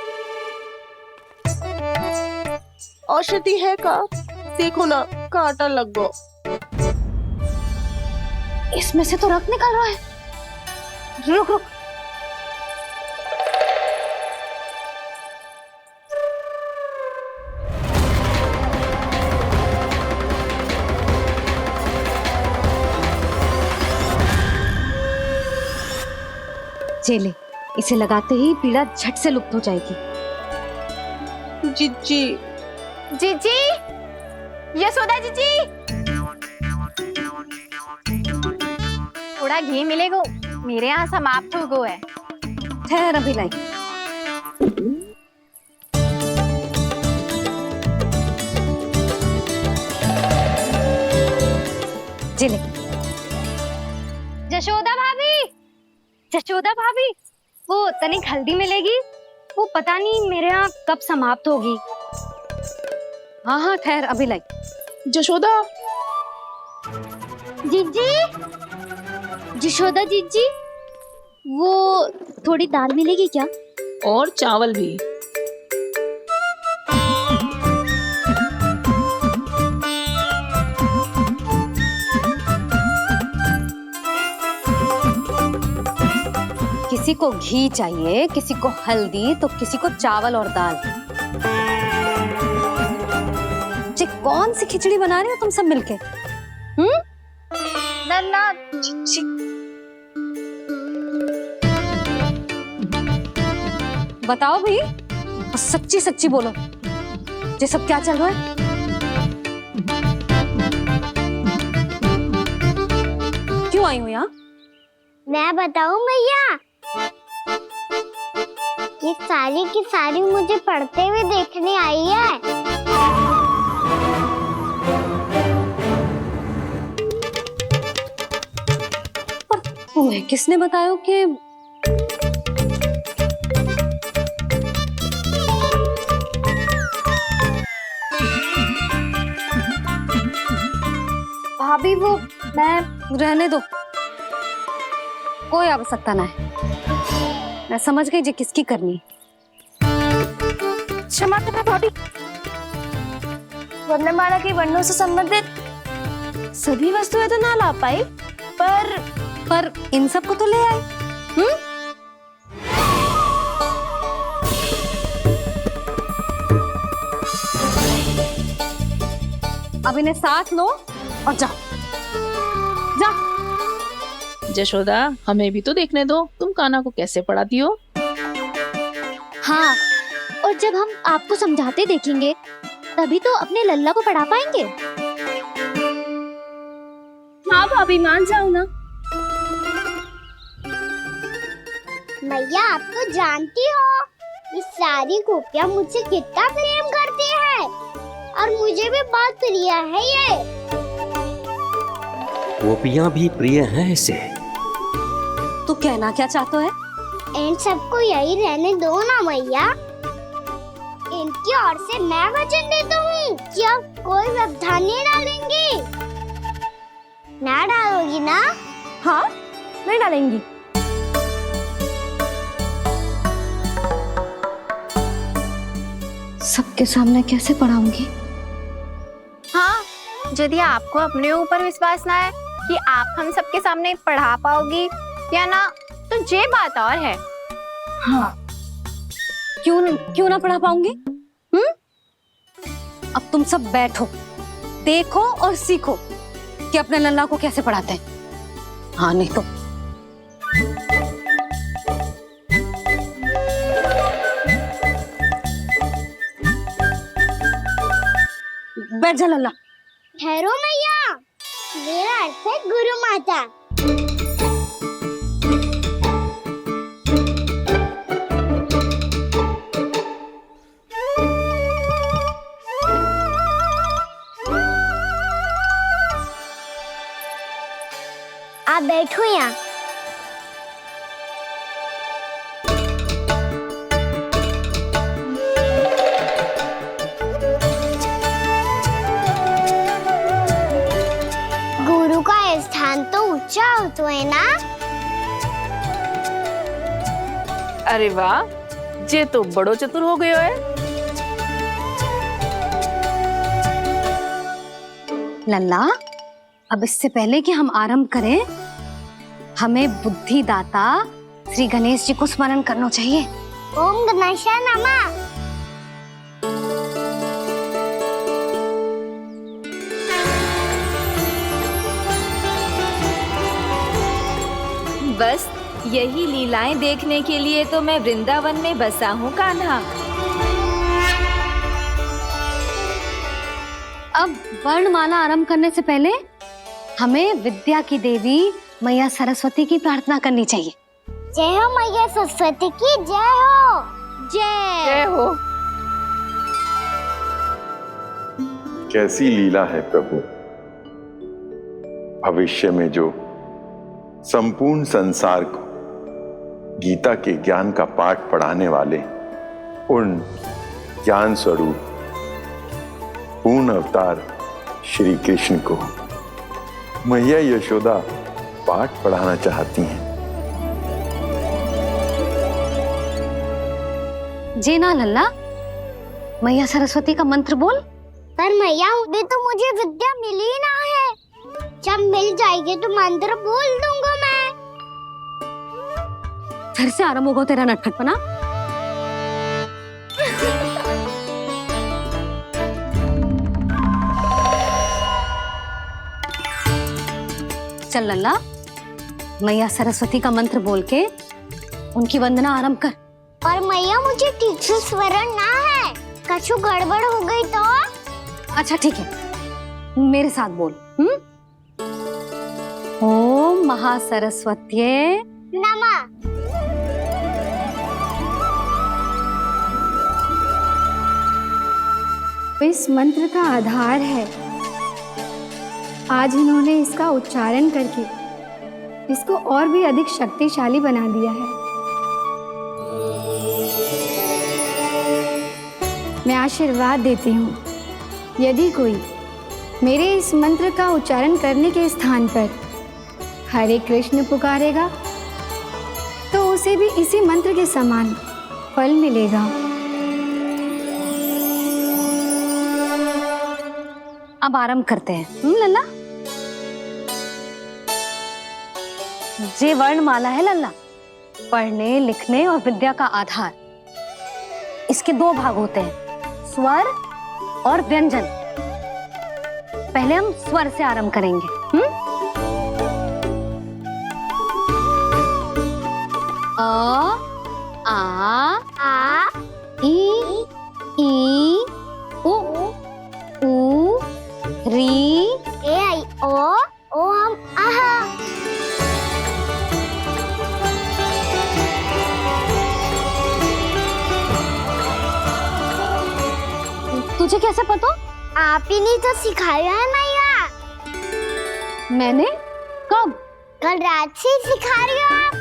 औषधि है का? देखो ना, कांटा लग गो। इसमें से तो रक्त निकल रहा है। रुक रुक, चले, इसे लगाते ही पीड़ा झट से लुप्त हो जाएगी। जीजी, जीजी, यशोदा जीजी, थोड़ा घी मिलेगा, मेरे यहाँ समाप्त हो गया है। ठहर अभी लाई। जिले, जशोदा भाभी, जशोदा भाभी, वो तनिक हल्दी मिलेगी? वो पता नहीं मेरे यहाँ कब समाप्त होगी। हाँ हाँ ठहर अभी लाई। जशोदा, जीजी, जशोदा जीजी, वो थोड़ी दाल मिलेगी क्या? और चावल भी। किसी को घी चाहिए, किसी को हल्दी, तो किसी को चावल और दाल। जी कौन सी खिचड़ी बना रहे हो तुम सब मिलके? नन्ना, बताओ भाई, सच्ची सच्ची बोलो, ये सब क्या चल रहा है? क्यों आई हो यहाँ? मैं बताऊं भैया, ये सारी की सारी मुझे पढ़ते हुए देखने आई है। तुम्हें किसने बताया कि भाभी वो मैं रहने दो, कोई आवश्यकता ना है। मैं समझ गई जी किसकी करनी। क्षमा करना भाभी, वर्णमाला के वर्णों से संबंधित सभी वस्तुएं तो ना ला पाई, पर इन सब को तो ले आए। अब इन्हें साथ लो और जाओ। जा। जशोदा, हमें भी तो देखने दो, तुम कान्हा को कैसे पढ़ाती हो। हाँ, और जब हम आपको समझाते देखेंगे तभी तो अपने लल्ला को पढ़ा पाएंगे। हाँ भाभी, मान जाओ ना। मैया, आप तो जानती हो इस सारी गोपियाँ मुझसे कितना प्रेम करती है, और मुझे भी बहुत प्रिय है ये। गोपियाँ भी प्रिय हैं इसे। तू कहना क्या चाहता है? इन सबको यही रहने दो ना मैया। इनकी ओर से मैं वचन देता हूँ कि अब कोई व्यवधान नहीं डालेंगी। ना डालोगी ना? हाँ, नहीं डालेंगी। सबके सामने कैसे पढ़ाऊंगी? हाँ, यदि आपको अपने ऊपर विश्वास ना है कि आप हम सबके सामने पढ़ा पाओगी या ना, तो ये बात और है। हाँ, क्यों ना पढ़ा पाऊंगी? अब तुम सब बैठो, देखो और सीखो कि अपने लल्ला को कैसे पढ़ाते हैं। हाँ, नहीं तो बैठ जा लल्ला। ठहरो मैया, मेरा अर्थ है गुरु माता। आप बैठो यहाँ। गुरु का स्थान तो ऊंचा होता है ना? अरे वाह, जे तो बड़ो चतुर हो गयो है। लल्ला, अब इससे पहले कि हम आरंभ करें, हमें बुद्धिदाता श्री गणेश जी को स्मरण करना चाहिए। ओम गणेशाय नमः। बस यही लीलाएं देखने के लिए तो मैं वृंदावन में बसा हूँ कान्हा। अब वर्णमाला आरंभ करने से पहले हमें विद्या की देवी मैया सरस्वती की प्रार्थना करनी चाहिए। जय हो मैया सरस्वती की जय हो। जय हो। कैसी लीला है प्रभु। भविष्य में जो संपूर्ण संसार को गीता के ज्ञान का पाठ पढ़ाने वाले उन ज्ञान स्वरूप पूर्ण अवतार श्री कृष्ण को मैया यशोदा पाठ पढ़ाना चाहती हैं। जी ना लल्ला, मैया सरस्वती का मंत्र बोल। पर मैया अभी तो मुझे विद्या मिली ना है। जब मिल जाएगी तो मंत्र बोल दूंगा मैं। फिर से आरंभ होगा तेरा नटखटपना। चल लल्ला, मैया सरस्वती का मंत्र बोल के उनकी वंदना आरंभ कर। पर मैया मुझे ठीक से स्मरण ना है, कछु गड़बड़ हो गई तो? अच्छा ठीक है, मेरे साथ बोल। ओम महासरस्वत्यै नमः। इस मंत्र का आधार है। आज इन्होंने इसका उच्चारण करके इसको और भी अधिक शक्तिशाली बना दिया है। मैं आशीर्वाद देती हूँ, यदि कोई मेरे इस मंत्र का उच्चारण करने के स्थान पर हरे कृष्ण पुकारेगा तो उसे भी इसी मंत्र के समान फल मिलेगा। अब आरंभ करते हैं। लल्ला, जे वर्णमाला है लल्ला, पढ़ने लिखने और विद्या का आधार। इसके दो भाग होते हैं, स्वर और व्यंजन। पहले हम स्वर से आरंभ करेंगे। अ, आ, ई, उ, री, ए आई ओ हम आहा। तुझे कैसे पता? आप ही ने तो सिखाया है मैया। मैंने? कब? कल रात से सिखा रही हो आप।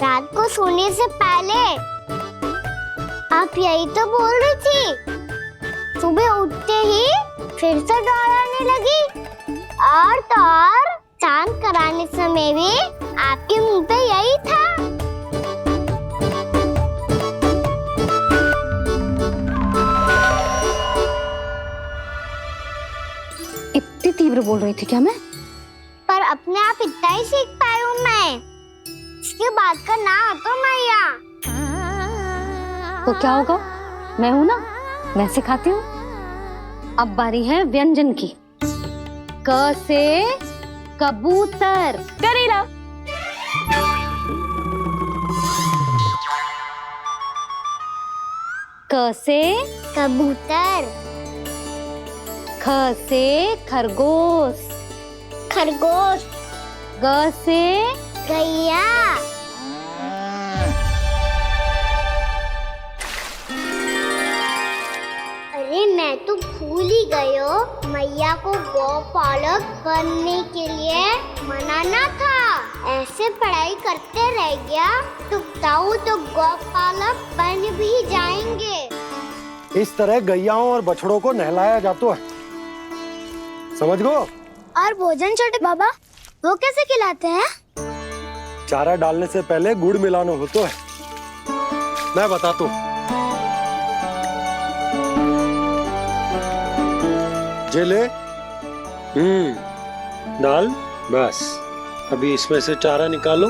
रात को सोने से पहले आप यही तो बोल रही थी। सुबह उठते ही फिर से दोहराने लगी, और तो और स्नान कराने समय भी आपके मुंह पे यही था। इतनी तीव्र बोल रही थी क्या मैं? पर अपने आप इतना ही सीख पाई हूँ मैं। इसके बाद का ना तो मैया। तो क्या होगा? मैं हूं ना, मैं सिखाती हूँ। अब बारी है व्यंजन की। क से कबूतर। करेला। क से कबूतर। ख से खरगोश। खरगोश। ग से गैया। अरे मैं तो भूल ही गई हूँ, मैया को गौपालक बनने के लिए मनाना था। ऐसे पढ़ाई करते रह गया तो ताऊ तो गौपालक बन भी जाएंगे। इस तरह गैयाओं और बछड़ों को नहलाया जाता है, समझ गो? और भोजन छोटे बाबा, वो कैसे खिलाते हैं? चारा डालने से पहले गुड़ मिलाना होता है। मैं बताता हूँ। जे ले दाल बस, अभी इसमें से चारा निकालो।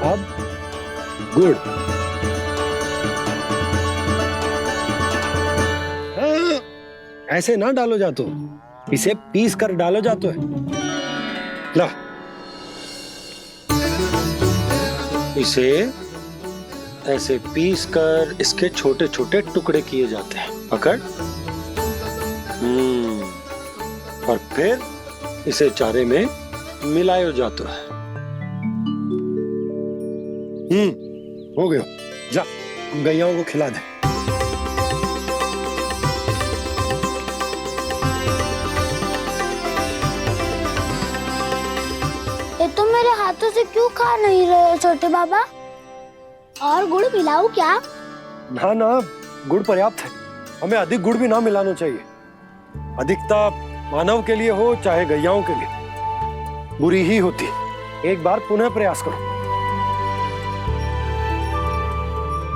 अब गुड़। हाँ, ऐसे ना डालो जातो, इसे पीस कर डालो जातो है। ला, इसे ऐसे पीस कर इसके छोटे छोटे टुकड़े किए जाते हैं। पकड़। और फिर इसे चारे में मिलायो जाता है। हो गया, जा गैयाओं को खिला दे। ये तो मेरे हाथों से क्यों खा नहीं रहे हो छोटे बाबा? और गुड़ मिलाऊं क्या? ना ना, गुड़ पर्याप्त है। हमें अधिक गुड़ भी ना मिलाना चाहिए। अधिकता मानव के लिए हो चाहे गैयाओं के लिए बुरी ही होती है। एक बार पुनः प्रयास करो।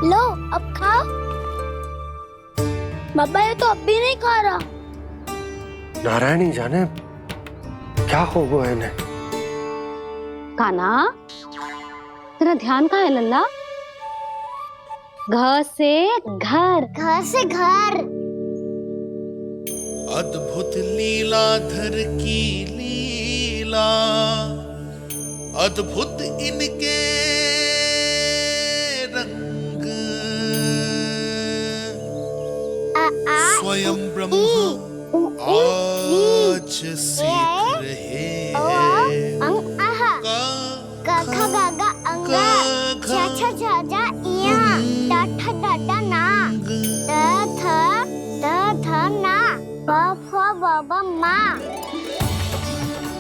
लो अब खाओ। बाबा ये तो अब भी नहीं खा रहा। नारायणी जाने क्या हो गया है इन्हें। कान्हा, तेरा ध्यान कहाँ है लल्ला? घर से घर, घर से घर। अद्भुत लीलाधर की लीला, अद्भुत इनके रंग, स्वयं ब्रह्म आज सीख रहे हैं। गागा गागा अंगा, छा छा छा जा इया, डाठा डाठा ना, द थ ना, ब फ ब ब मा,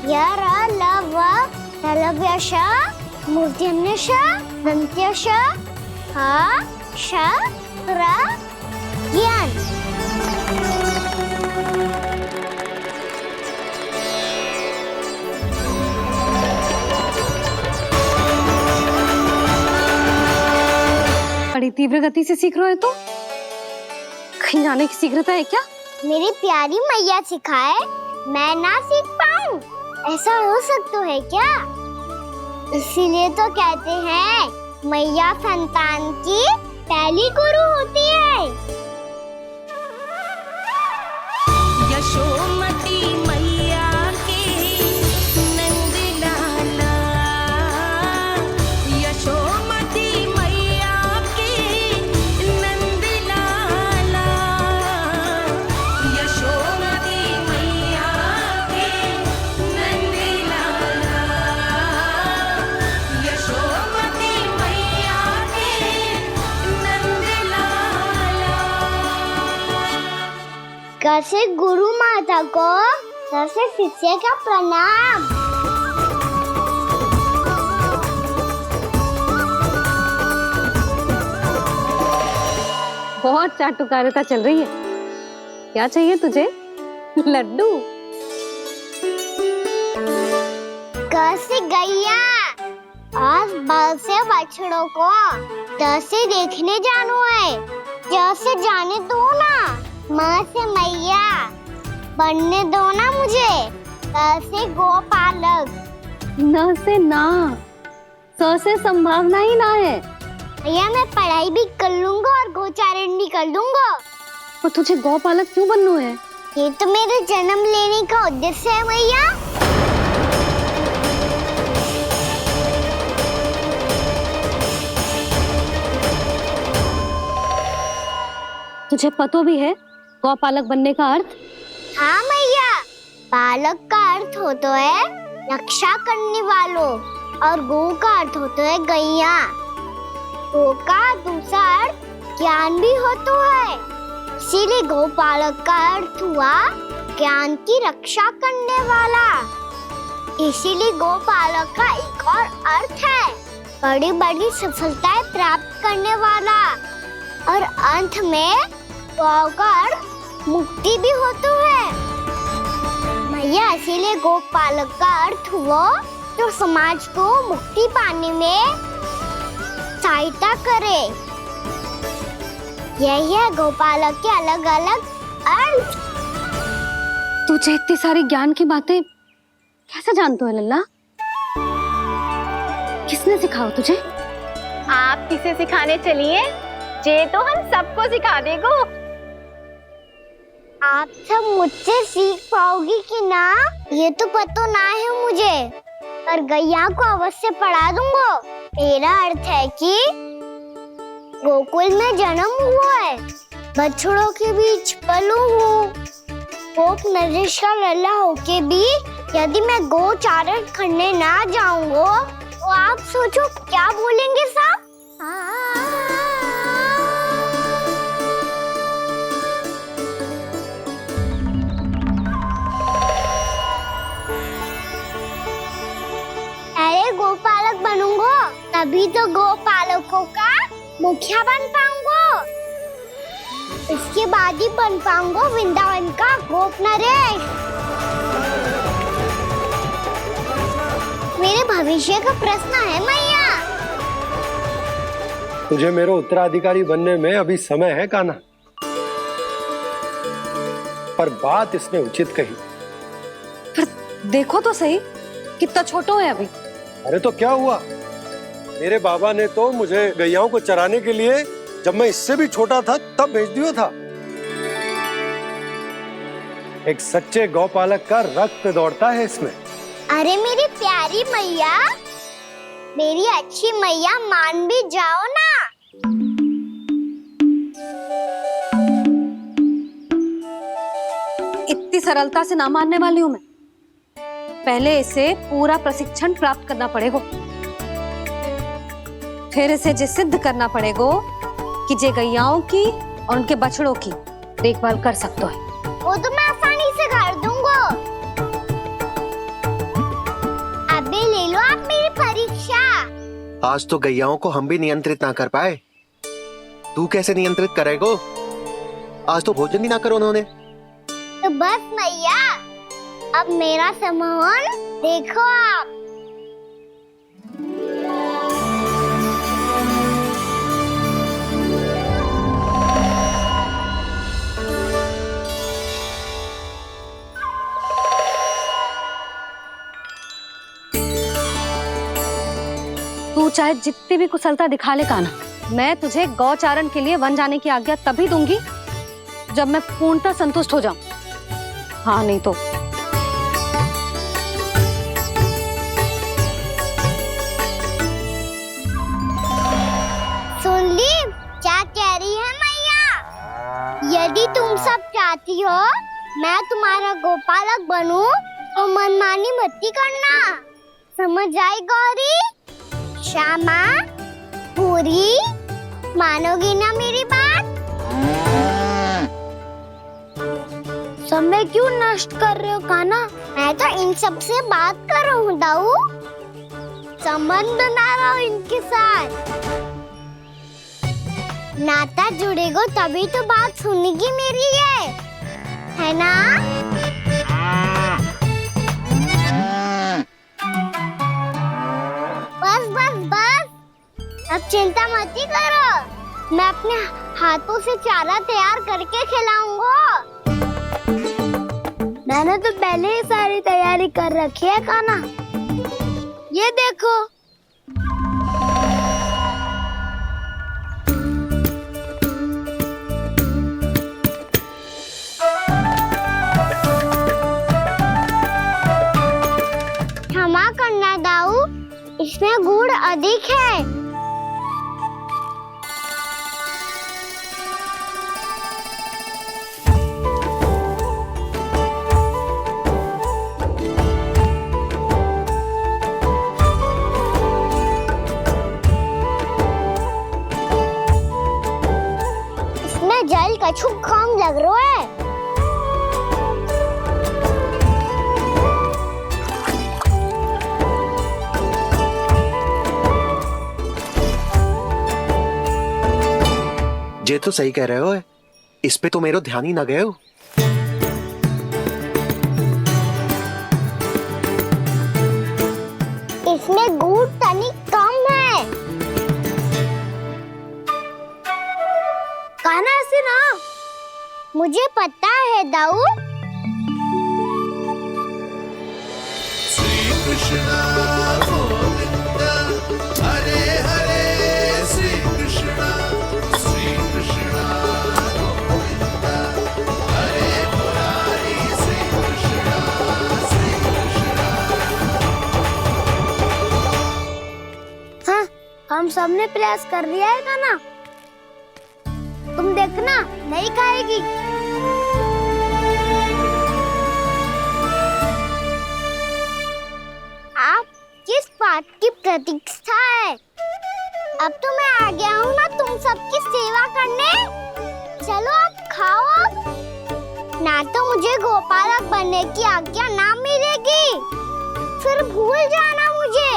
य र ल व लव्यश, मूर्धन्यश, दन्त्यश, ह श र ज्ञान। बड़ी तीव्र गति से सीख रहे हो तो कहीं जाने की शीघ्रता है क्या? मेरी प्यारी मैया सिखाए, मैं ना सीख पाऊं, ऐसा हो सकता है क्या? इसीलिए तो कहते हैं मैया संतान की पहली गुरु होती है। यशोमती मैया की नंद लाला, यशोमती मैया की नंद लाला, यशोमती मैया की नंद लाला, यशोमती मैया की नंद लाला। कैसे गुरु माता को सबसे शिष्य का प्रणाम। बहुत चाटुकारिता चल रही है। क्या चाहिए तुझे? लड्डू? कैसे गैया आज बाल से बछड़ों को कैसे देखने जानो है, जैसे जाने दो ना, माँ से मैया बनने दो ना मुझे, कैसे गोपालक। न से ना, स से संभावना ही ना है। भैया मैं पढ़ाई भी कर लूंगा और गोचारण भी कर लूंगा। और तुझे गौपालक क्यों बनना है? ये तो मेरे जन्म लेने का उद्देश्य है भैया। तुझे पतो भी है गौपालक बनने का अर्थ? हाँ मैया, पालक का अर्थ होता है रक्षा करने वालों और गौ का अर्थ होता है गैया। गौ का दूसरा अर्थ ज्ञान भी होता है, इसीलिए गौपालक का अर्थ हुआ ज्ञान की रक्षा करने वाला। इसीलिए गौपालक का एक और अर्थ है बड़ी बड़ी सफलताएं प्राप्त करने वाला, और अंत में गौ का अर्थ मुक्ति भी होता है। भैया इसीलिए गोपालक का अर्थ हुआ जो समाज को मुक्ति पाने में सहायता करे। यही है गोपालक के अलग अलग अर्थ। तुझे इतनी सारी ज्ञान की बातें कैसे जानते हो लल्ला? किसने सिखाओ तुझे? आप किसे सिखाने चलिए, जे तो हम सबको सिखा देगो। आप सब मुझसे सीख पाओगी कि ना ये तो पता ना है मुझे, पर गैया को अवश्य पढ़ा दूंगा। मेरा अर्थ है कि गोकुल में जन्म हुआ है, बछड़ों के बीच पलू हूँ। गोप नरेश का लल्ला होके भी यदि मैं गोचारण करने ना जाऊंगा तो आप सोचो क्या बोलेंगे साहब? अरे गोपालक बनूंगा तभी तो गोपालकों का मुखिया बन पाऊंगा। इसके बाद ही बन पाऊंगा वृंदावन का गोप नरेश। मेरे भविष्य का प्रश्न है मैया। तुझे मेरे उत्तराधिकारी बनने में अभी समय है कान्हा, पर बात इसने उचित कही। पर देखो तो सही, कितना छोटो है अभी। अरे तो क्या हुआ, मेरे बाबा ने तो मुझे गैयाओं को चराने के लिए जब मैं इससे भी छोटा था तब भेज दिया था। एक सच्चे गौपालक का रक्त दौड़ता है इसमें। अरे मेरी प्यारी मैया, मेरी अच्छी मैया, मान भी जाओ ना। इतनी सरलता से ना मानने वाली हूं मैं। पहले इसे पूरा प्रशिक्षण प्राप्त करना पड़ेगा, फिर इसे जे सिद्ध करना पड़ेगा कि जे गैयाओं की और उनके बछड़ों की देखभाल कर सकते है। वो तो मैं आसानी से कर दूंगा। अबे ले लो आप मेरी परीक्षा। आज तो गैयाओं को हम भी नियंत्रित ना कर पाए, तू कैसे नियंत्रित करेगो? आज तो भोजन भी ना करो उन्होंने। तो बस मैया, अब मेरा सम्मान देखो आप। तू चाहे जितनी भी कुशलता दिखा ले कान्हा, मैं तुझे गौचारण के लिए वन जाने की आज्ञा तभी दूंगी जब मैं पूर्णतः संतुष्ट हो जाऊं। हाँ नहीं तो सुन ली क्या कह रही है मैया? यदि तुम सब चाहती हो मैं तुम्हारा गोपालक बनूं तो मनमानी मत करना, समझ आई गौरी? श्यामा, पूरी, मानोगी ना मेरी बात? समय क्यों नष्ट कर रहे हो कान्हा? मैं तो इन सब से बात कर रहा हूँ दाऊ, संबंध बना रहा हूँ इनके साथ। नाता जुड़ेगा तभी तो बात सुनेगी मेरी, ये है ना? बस बस बस, अब चिंता मत ही करो, मैं अपने हाथों से चारा तैयार करके खिलाऊंगा। मैंने तो पहले ही सारी तैयारी कर रखी है कान्हा, ये देखो। क्षमा करना दाऊ, इसमें गुड़ अधिक है। इसमें जल कछु कम लग रहा है। ये तो सही कह रहे हो, इस पे तो मेरा ध्यान ही ना गए हो। इसमें गुड़ तनिक कम है। कहना ऐसे ना, मुझे पता है दाऊ। श्री कृष्ण गोविंद हरे हरे, श्री कृष्ण गोविंद हरे मुरारी, श्री कृष्ण। हाँ, हम सबने प्रयास कर लिया है गाना। तुम देखना नहीं खाएगी। आप किस बात की प्रतीक्षा है? अब तो मैं आ गया हूँ ना तुम सबकी सेवा करने। चलो अब खाओ अब। ना तो मुझे गोपालक बनने की आज्ञा ना मिलेगी, फिर भूल जाना मुझे।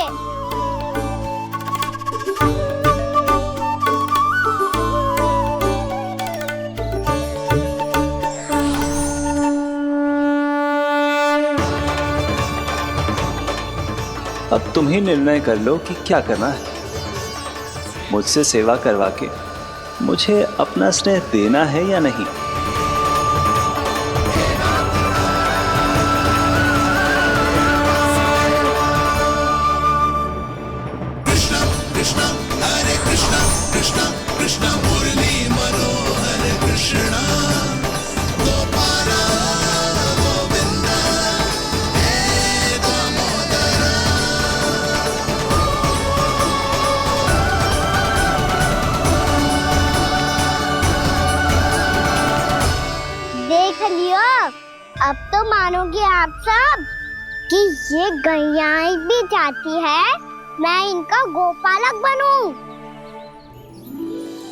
अब तुम ही निर्णय कर लो कि क्या करना है। मुझसे सेवा करवा के मुझे अपना स्नेह देना है या नहीं। कृष्ण कृष्ण हरे कृष्ण, कृष्ण कृष्ण मुरली मनोहर कृष्ण, गोपाल गोविंद हे दामोदर। देख लियो, अब तो मानोगे आप सब कि ये गैयाएं भी चाहती है मैं इनका गोपालक बनूं।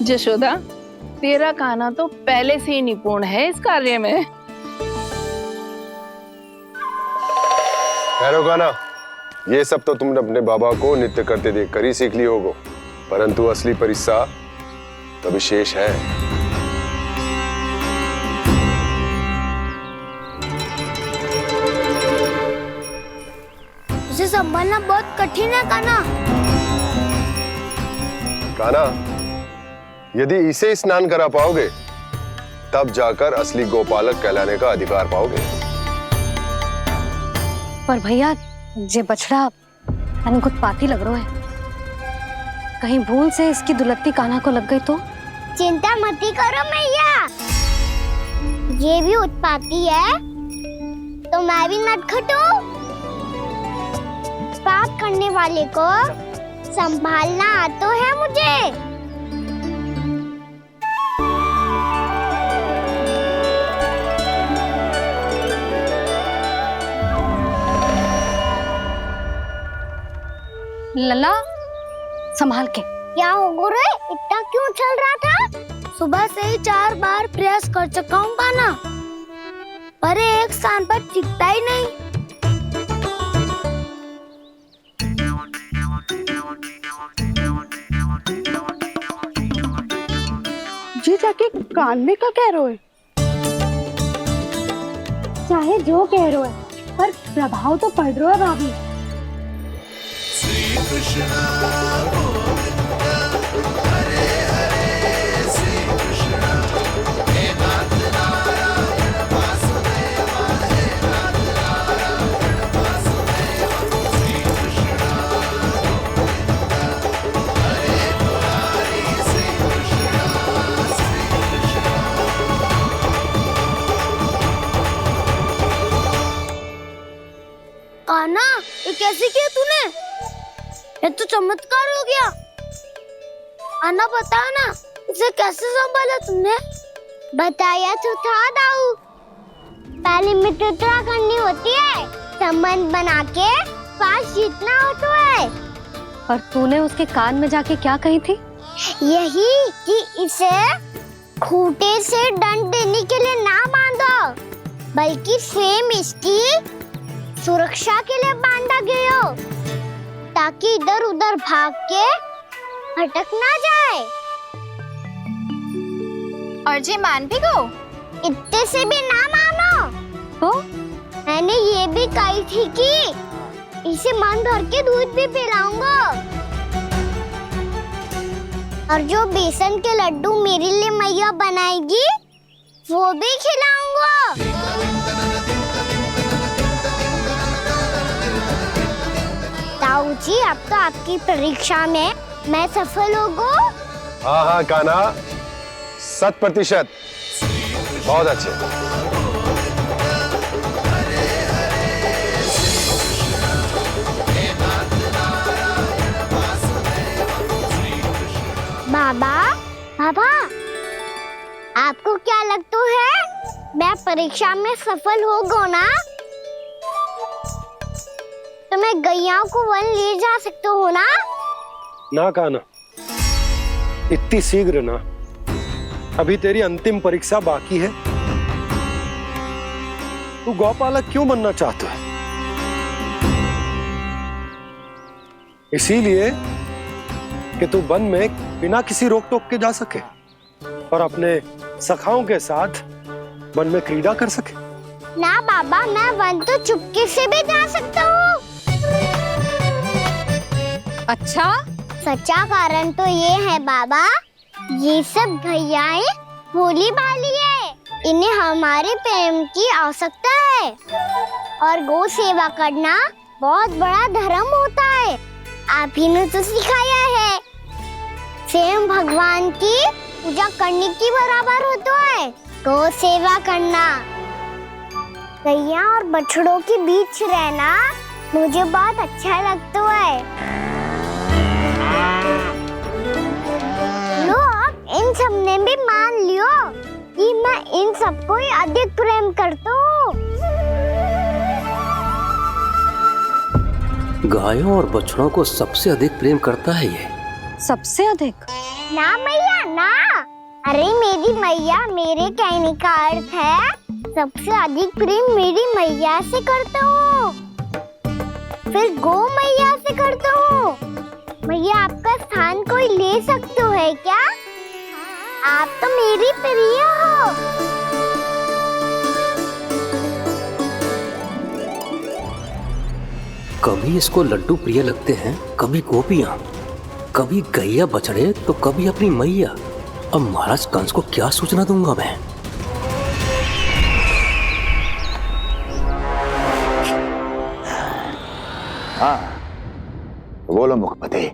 जशोदा, तेरा कान्हा तो पहले से ही निपुण है इस कार्य में। ठहरो गाना, ये सब तो तुमने अपने बाबा को नृत्य करते देख कर ही सीख ली होगो, परंतु असली परिस्सा तो विशेष है। उसे संभालना बहुत कठिन है कान्हा। कान्हा, यदि इसे स्नान करा पाओगे तब जाकर असली गोपालक कहलाने का अधिकार पाओगे। पर भैया, ये बछड़ा उत्पाती लग रहा है। कहीं भूल से इसकी दुलत्ती कान्हा को लग गई तो? चिंता मत करो मैया, ये भी उत्पाती है तो मैं भी नटखट हूँ। पाप करने वाले को संभालना आता है मुझे। लला, संभाल के। क्या हो गुरु, इतना क्यों चल रहा था? सुबह से ही 4 बार प्रयास कर चुका हूँ कान्हा, पर एक स्थान पर टिकता ही नहीं। जी जाके कान में क्या कह रहे हो? चाहे जो कह रहे हो, पर प्रभाव तो पड़ रहा है भाभी। श्री कृष्ण गोविंद हरे हरे, श्री कृष्ण हे नाथ नारायण वासुदेव, हे नाथ नारायण वासुदेव, श्री कृष्ण गोविंद हरे मुरारी, श्री कृष्ण, श्री कृष्ण। कान्हा, ये कैसे किया तूने? ये तो चमत्कार हो गया। अन्ना बता ना, इसे कैसे संभाला तुमने? बताया तो था दाऊ, पहले मित्रता करनी होती है, संबंध बना के पास जीतना होता है। और तूने उसके कान में जाके क्या कही थी? यही कि इसे खूंटे से दंड देने के लिए ना बांधो, बल्कि स्वयं इसकी सुरक्षा के लिए बांधा गया हो, ताकि इधर उधर भाग के भटक ना जाए। और जी मान भी गो? इतने से भी ना मानो। तो मैंने ये भी कही थी कि इसे मन भर के दूध भी पिलाऊंगा। और जो बेसन के लड्डू मेरे लिए मैया बनाएगी वो भी खिलाऊंगा। ताऊ जी, अब तो आपकी परीक्षा में मैं सफल होगा। हाँ हाँ कान्हा, 100%। बहुत अच्छे। बाबा, बाबा, आपको क्या लगता है मैं परीक्षा में सफल होगा ना? तो मैं गैया को वन ले जा सकता हूँ ना? ना कान्हा, इतनी शीघ्र ना। अभी तेरी अंतिम परीक्षा बाकी है। तू गौपालक क्यों बनना चाहता है? इसीलिए कि तू वन में बिना किसी रोक टोक के जा सके और अपने सखाओं के साथ वन में क्रीड़ा कर सके। ना बाबा, मैं वन तो चुपके से भी जा सकता हूँ। अच्छा? सच्चा कारण तो ये है बाबा, ये सब गैयाएं भोली भाली है, इन्हें हमारे प्रेम की आवश्यकता है और गौ सेवा करना बहुत बड़ा धर्म होता है। आप ही ने तो सिखाया है, स्वयं भगवान की पूजा करने की बराबर होता है गौ सेवा करना। गैया और बछड़ों के बीच रहना मुझे बहुत अच्छा लगता है। लो, अब इन सब ने भी मान लियो कि मैं इन सबको ही अधिक प्रेम करता हूँ। गायों और बछड़ों को सबसे अधिक प्रेम करता है ये। सबसे अधिक? ना मैया ना, अरे मेरी मैया, मेरे कहने का अर्थ है सबसे अधिक प्रेम मेरी मैया से करता हूँ, फिर गौ मैया से करता हूँ। मैया, आपका स्थान कोई ले सकते है क्या? आप तो मेरी प्रिय हो। कभी इसको लड्डू प्रिय लगते हैं, कभी गोपियां, कभी गैया बछड़े, तो कभी अपनी मैया। अब महाराज कंस को क्या सूचना दूंगा मैं? हाँ, बोलो मुखपति,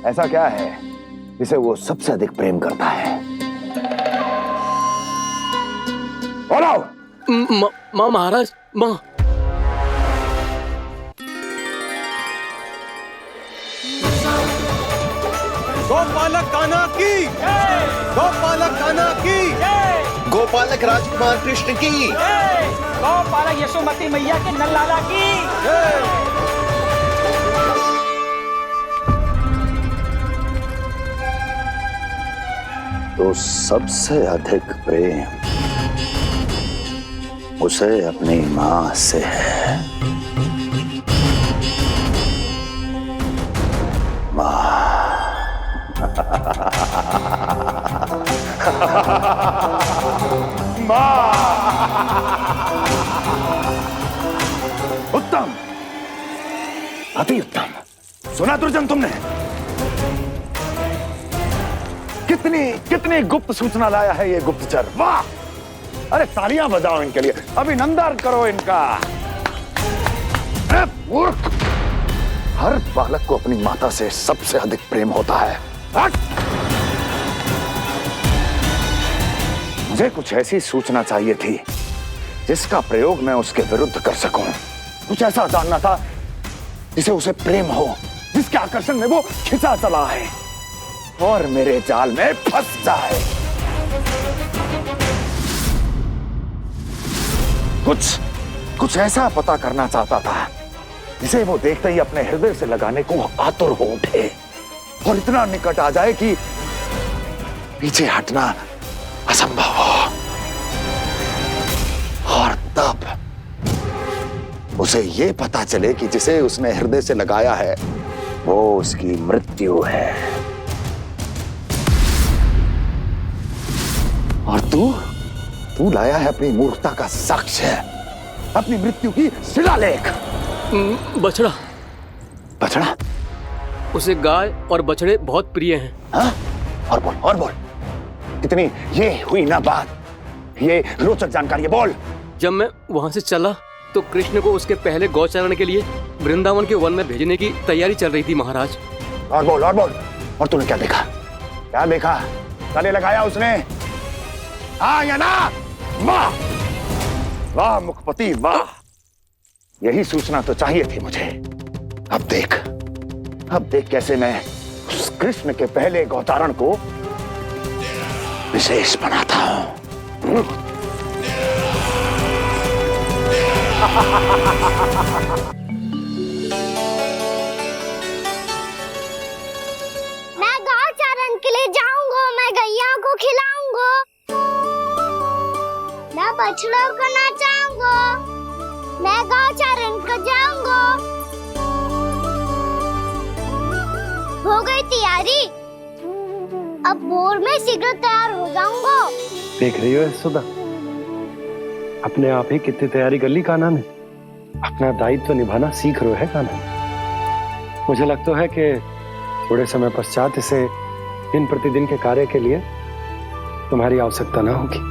ऐसा क्या है जिसे वो सबसे अधिक प्रेम करता है? बोलो। माँ महाराज, माँ। गोपालक कान्हा की, गोपालक कान्हा की, गोपालक राजकुमार कृष्ण की, गोपालक यशोमती मैया के नललाला की। तो सबसे अधिक प्रेम उसे अपनी मां से है। मां। उत्तम, अति उत्तम। सुना दुर्जन तुमने? कितनी कितनी गुप्त सूचना लाया है ये गुप्तचर। वाह! अरे तालियां बजाओ इनके लिए, अभिनंदन करो इनका। मूर्ख! हर बालक को अपनी माता से सबसे अधिक प्रेम होता है। मुझे कुछ ऐसी सूचना चाहिए थी जिसका प्रयोग मैं उसके विरुद्ध कर सकूं। कुछ ऐसा जानना था जिसे उसे प्रेम हो, जिसके आकर्षण में वो खिंचा चला है और मेरे जाल में फंस जाए। कुछ ऐसा पता करना चाहता था जिसे वो देखते ही अपने हृदय से लगाने को आतुर हो उठे और इतना निकट आ जाए कि पीछे हटना असंभव हो। और तब उसे ये पता चले कि जिसे उसने हृदय से लगाया है वो उसकी मृत्यु है। और तू लाया है अपनी मूर्खता का साक्ष्य, अपनी मृत्यु की शिलालेख। बछड़ा। बछड़ा? उसे गाय और बछड़े बहुत प्रिय हैं। हाँ? और बोल कितनी ये हुई ना बात, ये रोचक जानकारी है, बोल। जब मैं वहाँ से चला तो कृष्ण को उसके पहले गौचारण के लिए वृंदावन के वन में भेजने की तैयारी चल रही थी महाराज। और बोल और तूने क्या देखा? गले लगाया उसने? हाँ या ना? वाह वाह मुखपति वाह, यही सूचना तो चाहिए थी मुझे। अब देख कैसे मैं उस कृष्ण के पहले गौतारण को विशेष बनाता हूं। मैं गौचारण के लिए जाऊंगा, मैं गैया को खिलाऊंगा, मैं बछड़ों को नचाऊंगा, मैं गौचारण को जाऊंगा। हो गई तैयारी, अब भोर में शीघ्र तैयार हो जाऊंगा। देख रही हो सुधा, अपने आप ही कितनी तैयारी कर ली कान्हा ने। अपना दायित्व निभाना सीख रहे है कान्हा। मुझे लगता है कि थोड़े समय पश्चात इसे दिन प्रतिदिन के कार्य के लिए तुम्हारी आवश्यकता ना होगी।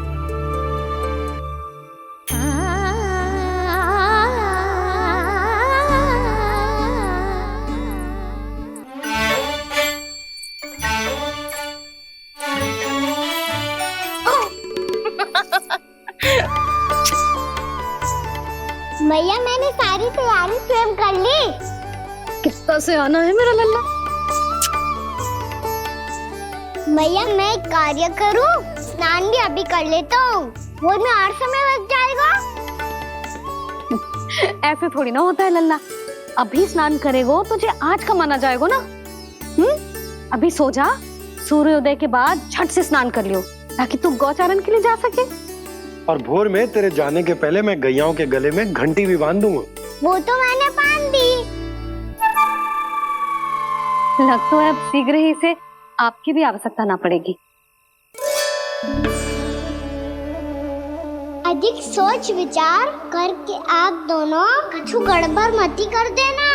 मैया मैंने सारी तैयारी स्वयं कर ली। कितना से आना है मेरा लल्ला? मैया मैं एक कार्य करूं, स्नान भी अभी कर लेता हूँ, वो में और समय लग जाएगा। ऐसे थोड़ी ना होता है लल्ला, अभी स्नान करेगो तुझे आज का माना जाएगा ना। अभी सो जा, सूर्योदय के बाद झट से स्नान कर लियो ताकि तू गौचारण के लिए जा सके। और भोर में तेरे जाने के पहले मैं गैयाओं के गले में घंटी भी बांध दूंगा। वो तो मैंने बांध दी। लगता है अब शीघ्र ही से आपकी भी आवश्यकता ना पड़ेगी। अधिक सोच विचार करके आप दोनों कछु गड़बड़ मती कर देना।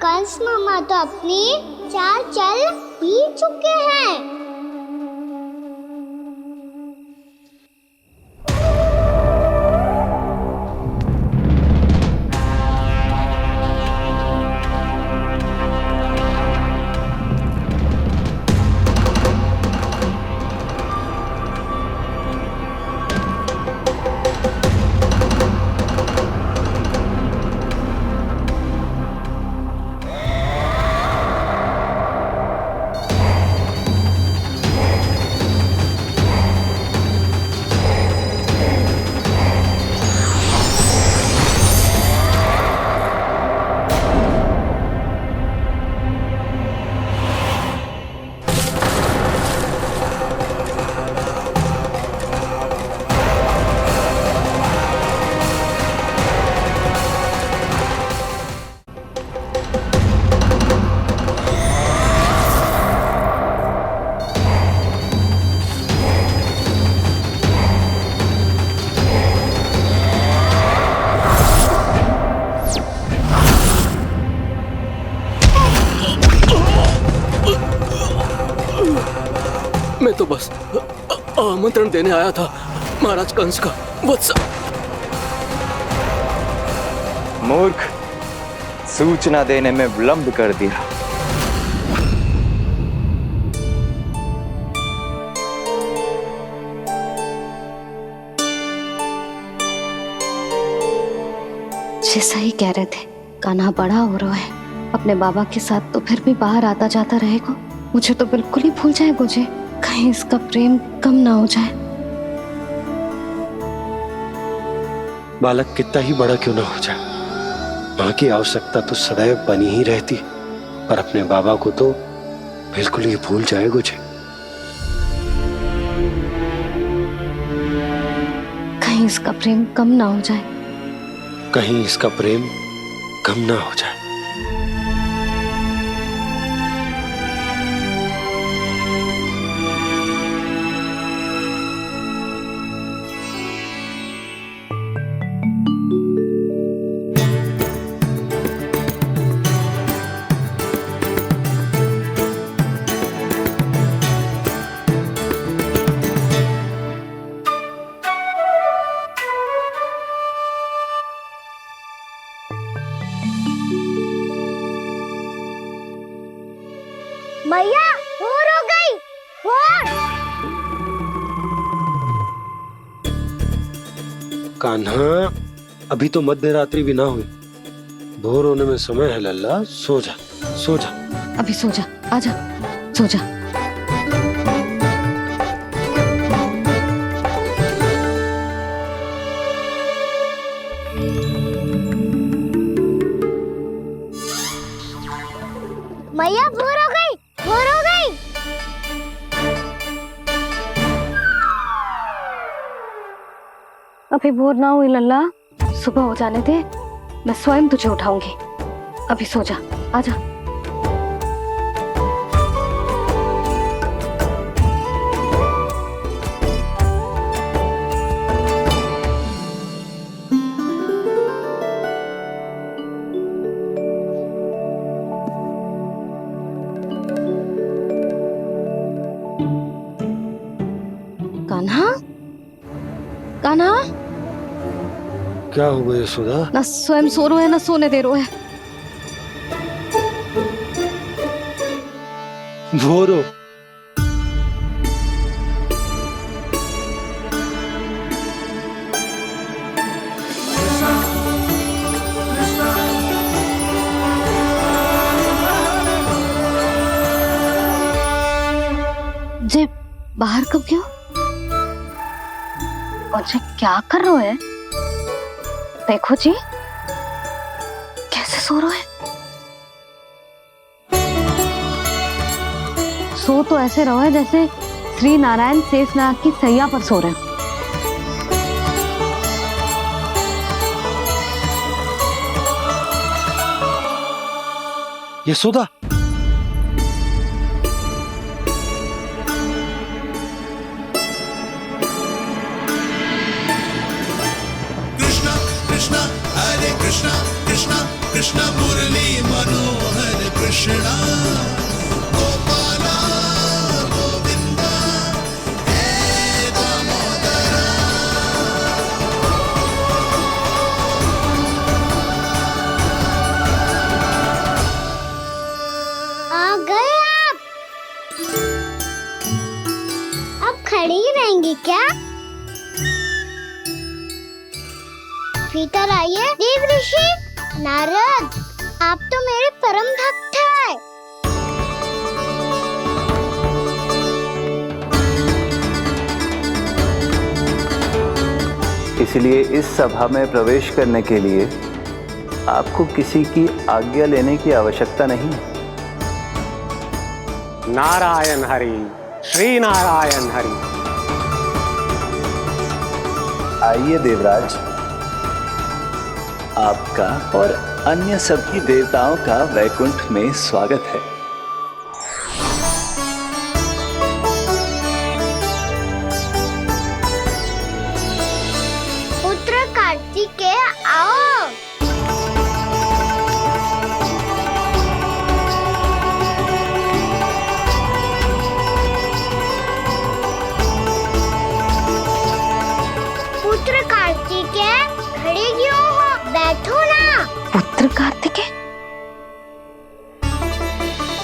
कंस मामा तो अपनी चाल चल ही चुके हैं। मैं तो बस आमंत्रण देने आया था महाराज कंस का। वत्स मूर्ख, सूचना देने में विलंब कर दिया। जैसा ही कह रहे थे, कान्हा बड़ा हो रहा है, अपने बाबा के साथ तो फिर भी बाहर आता जाता रहेगा। मुझे तो बिल्कुल ही भूल जाएगा मुझे, कहीं इसका प्रेम कम ना हो जाए। बालक कितना ही बड़ा क्यों ना हो जाए, माँ की आवश्यकता तो सदैव बनी ही रहती, पर अपने बाबा को तो बिल्कुल ही भूल जाए मुझे। कहीं इसका प्रेम कम ना हो जाए, कहीं इसका प्रेम कम ना हो जाए। कान्हा, अभी तो मध्य रात्रि भी ना हुई, भोर होने में समय है लल्ला। सो जा, सो जा। अभी सो जा, आजा, सो जा। मैया भोर हो गई, भोर हो गई। अभी भोर ना हुई लल्ला, सुबह हो जाने दे, मैं स्वयं तुझे उठाऊंगी। अभी सो जा, आजा। कान्हा, कान्हा, क्या हो गया यशोदा? ना स्वयं सो रहे हैं ना सोने दे रहे हैं। भोर हो। जे बाहर कब गयो? और जे क्या कर रहे हैं? देखो जी, कैसे सो रहे हैं। सो तो ऐसे रहो है जैसे श्री नारायण शेषनाग की सैया पर सो रहे हैं। यशोदा, कृष्णा कृष्णा हरे कृष्णा कृष्णा कृष्णा मुरली मनोहर कृष्णा गोपाला गोविंदा हे दामोदरा। आ गए आप। अब खड़ी ही रहेंगी क्या? भीतर आइए। देव ऋषि नारद, आप तो मेरे परम भक्त हैं। इसलिए इस सभा में प्रवेश करने के लिए आपको किसी की आज्ञा लेने की आवश्यकता नहीं। नारायण हरि, श्री नारायण हरि। आइए देवराज, आपका और अन्य सभी देवताओं का वैकुंठ में स्वागत है। पुत्र कार्तिकेय आओ। पुत्र कार्तिकेय, खड़े क्यों हो? बैठो ना। पुत्र कार्तिकेय,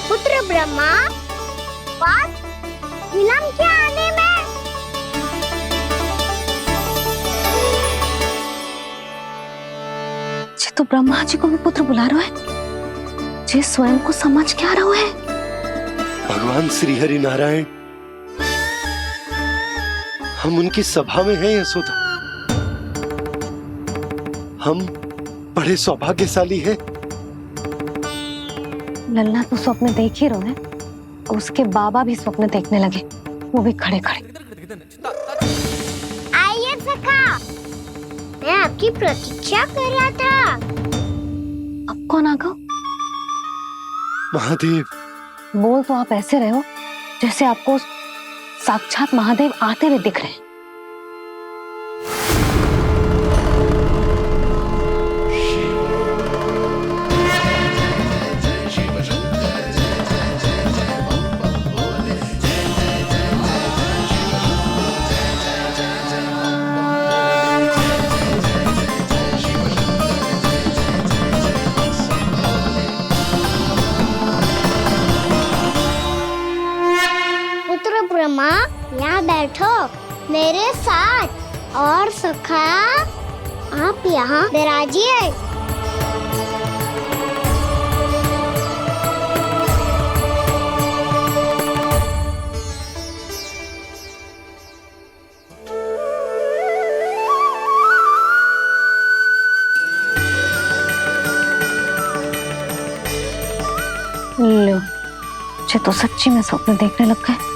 पुत्र ब्रह्मा, बात विलंब क्या आने में? जे तो ब्रह्मा जी को भी पुत्र बुला रहे हैं, जे स्वयं को समझ क्या रहे हैं। भगवान श्री हरि नारायण, हम उनकी सभा में हैं यशोदा। हम बड़े सौभाग्यशाली हैं। लल्ला तो स्वप्न देख ही रहे हैं, और उसके बाबा भी स्वप्न देखने लगे, वो भी खड़े खड़े। आइए सखा, मैं आपकी प्रतीक्षा कर रहा था। अब कौन आ गया? महादेव। बोल तो आप ऐसे रहे हो जैसे आपको साक्षात महादेव आते हुए दिख रहे हैं। ब्रह्मा, यहाँ बैठो मेरे साथ। और सखा, आप यहाँ बिराजिए। लो, मुझे तो सच्ची में स्वप्न देखने लग गए।